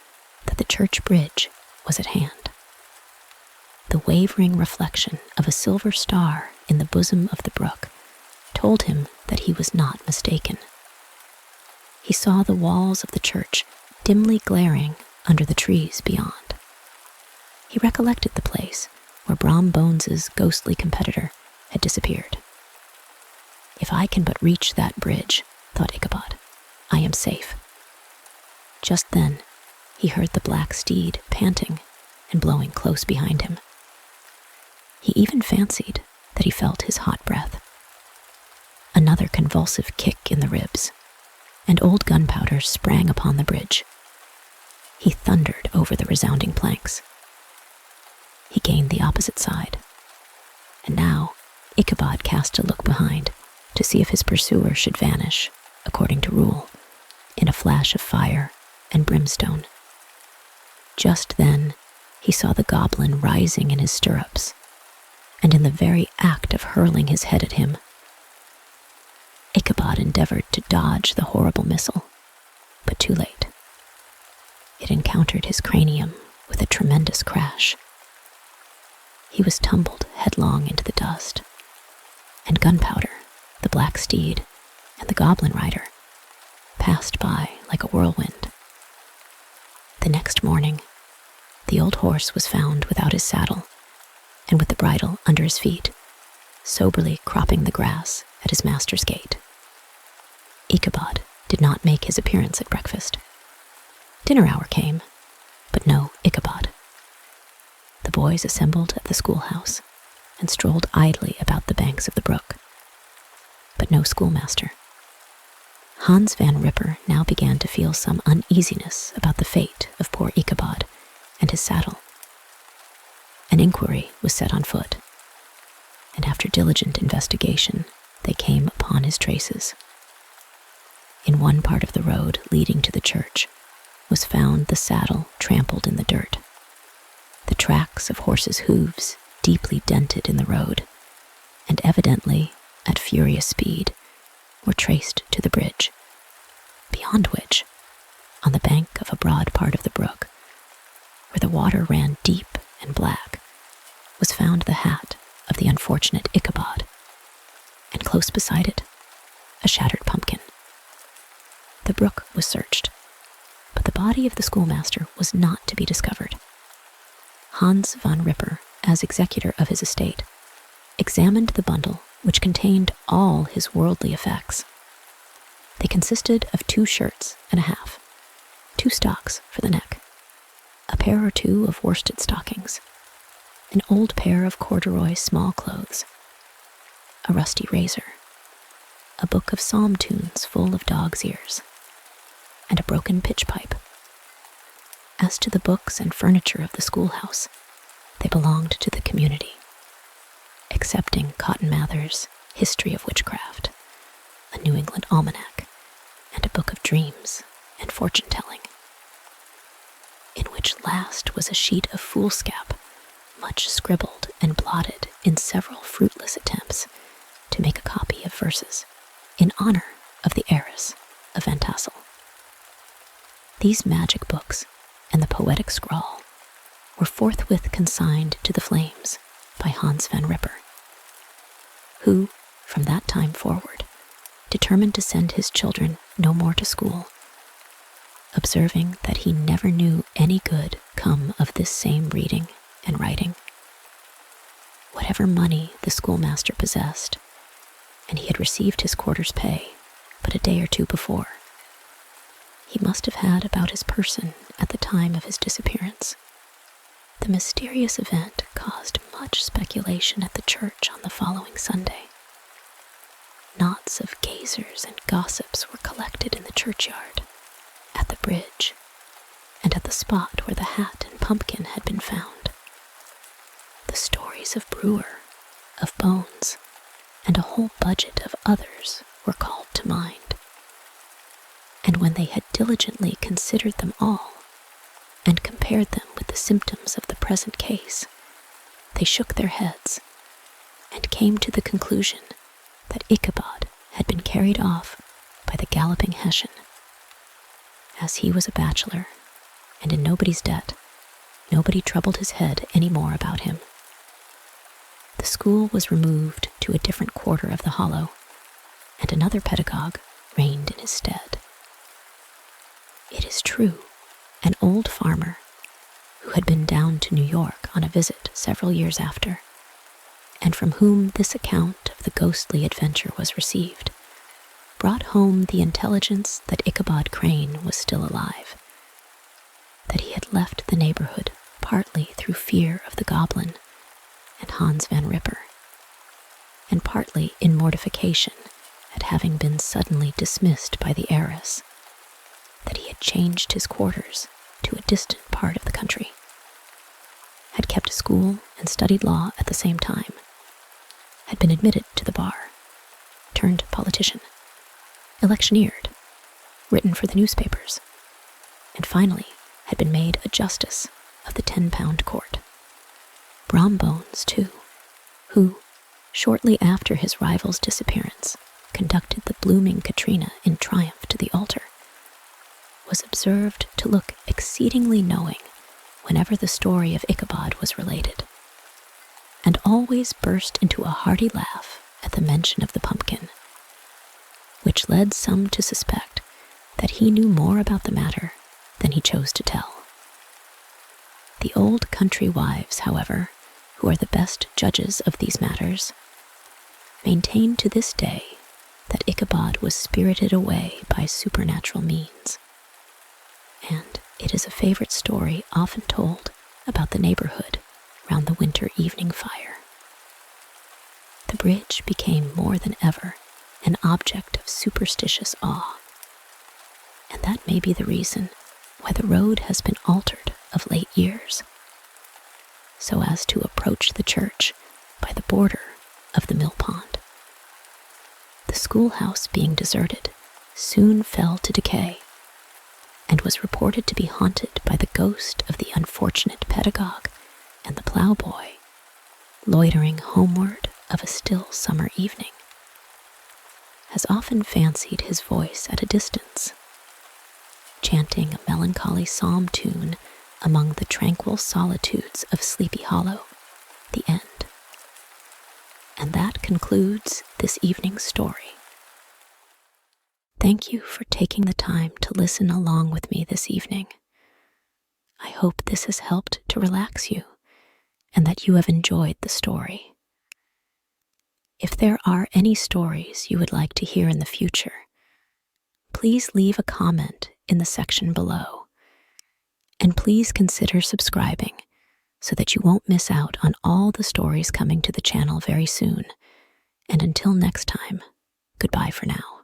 S1: that the church bridge was at hand. The wavering reflection of a silver star in the bosom of the brook told him that he was not mistaken. He saw the walls of the church dimly glaring under the trees beyond. He recollected the place where Brom Bones's ghostly competitor had disappeared. If I can but reach that bridge, thought Ichabod, I am safe. Just then, he heard the black steed panting and blowing close behind him. He even fancied that he felt his hot breath. Another convulsive kick in the ribs, and old Gunpowder sprang upon the bridge. He thundered over the resounding planks. He gained the opposite side, and now Ichabod cast a look behind to see if his pursuer should vanish, according to rule, in a flash of fire and brimstone. Just then, he saw the goblin rising in his stirrups, and in the very act of hurling his head at him. Ichabod endeavored to dodge the horrible missile, but too late. It encountered his cranium with a tremendous crash. He was tumbled headlong into the dust, and Gunpowder, the black steed, and the goblin rider passed by like a whirlwind. The next morning, the old horse was found without his saddle and with the bridle under his feet, soberly cropping the grass at his master's gate. Ichabod did not make his appearance at breakfast. Dinner hour came, but no Ichabod. The boys assembled at the schoolhouse and strolled idly about the banks of the brook, but no schoolmaster. Hans Van Ripper now began to feel some uneasiness about the fate of poor Ichabod and his saddle. An inquiry was set on foot, and after diligent investigation, they came upon his traces. In one part of the road leading to the church was found the saddle trampled in the dirt, the tracks of horses' hooves deeply dented in the road, and evidently, at furious speed, were traced to the bridge, beyond which, on the bank of a broad part of the brook, where the water ran deep and black, was found the hat of the unfortunate Ichabod, and close beside it, a shattered pumpkin. The brook was searched, but the body of the schoolmaster was not to be discovered. Hans Van Ripper, as executor of his estate, examined the bundle which contained all his worldly effects. They consisted of 2 shirts and a half, 2 stocks for the neck, a pair or 2 of worsted stockings, an old pair of corduroy small clothes, a rusty razor, a book of psalm tunes full of dog's ears, and a broken pitch pipe. As to the books and furniture of the schoolhouse, they belonged to the community, excepting Cotton Mather's History of Witchcraft, a New England almanac, and a book of dreams and fortune-telling, in which last was a sheet of foolscap, much scribbled and blotted in several fruitless attempts to make a copy of verses in honor of the heiress of Van Tassel. These magic books and the poetic scrawl were forthwith consigned to the flames by Hans Van Ripper, who, from that time forward, determined to send his children no more to school, observing that he never knew any good come of this same reading and writing. Whatever money the schoolmaster possessed, and he had received his quarter's pay but a day or 2 before, he must have had about his person at the time of his disappearance. The mysterious event caused much speculation at the church on the following Sunday. Knots of gazers and gossips were collected in the churchyard, at the bridge, and at the spot where the hat and pumpkin had been found. The stories of Brewer, of Bones, and a whole budget of others were called to mind. And when they had diligently considered them all, and compared them with the symptoms of the present case, they shook their heads, and came to the conclusion that Ichabod had been carried off by the galloping Hessian. As he was a bachelor, and in nobody's debt. Nobody troubled his head any more about him. The school was removed to a different quarter of the hollow, and another pedagogue reigned in his stead. It is true, an old farmer, who had been down to New York on a visit several years after, and from whom this account of the ghostly adventure was received, brought home the intelligence that Ichabod Crane was still alive, that he had left the neighborhood partly through fear of the goblin and Hans Van Ripper, and partly in mortification at having been suddenly dismissed by the heiress, that he had changed his quarters to a distant part of the country, had kept school and studied law at the same time, had been admitted to the bar, turned politician, electioneered, written for the newspapers, and finally had been made a justice of the 10-pound court. Brombones, too, who, shortly after his rival's disappearance, conducted the blooming Katrina in triumph to the altar, was observed to look exceedingly knowing whenever the story of Ichabod was related, and always burst into a hearty laugh at the mention of the pumpkin, which led some to suspect that he knew more about the matter than he chose to tell. The old country wives, however, who are the best judges of these matters, maintain to this day that Ichabod was spirited away by supernatural means, and it is a favorite story often told about the neighborhood round the winter evening fire. The bridge became more than ever an object of superstitious awe, and that may be the reason why the road has been altered of late years, so as to approach the church by the border of the mill pond. The schoolhouse, being deserted, soon fell to decay, and was reported to be haunted by the ghost of the unfortunate pedagogue and the ploughboy, loitering homeward of a still summer evening, has often fancied his voice at a distance, chanting a melancholy psalm tune among the tranquil solitudes of Sleepy Hollow, the end. And that concludes this evening's story. Thank you for taking the time to listen along with me this evening. I hope this has helped to relax you and that you have enjoyed the story. If there are any stories you would like to hear in the future, please leave a comment in the section below. And please consider subscribing so that you won't miss out on all the stories coming to the channel very soon. And until next time, goodbye for now.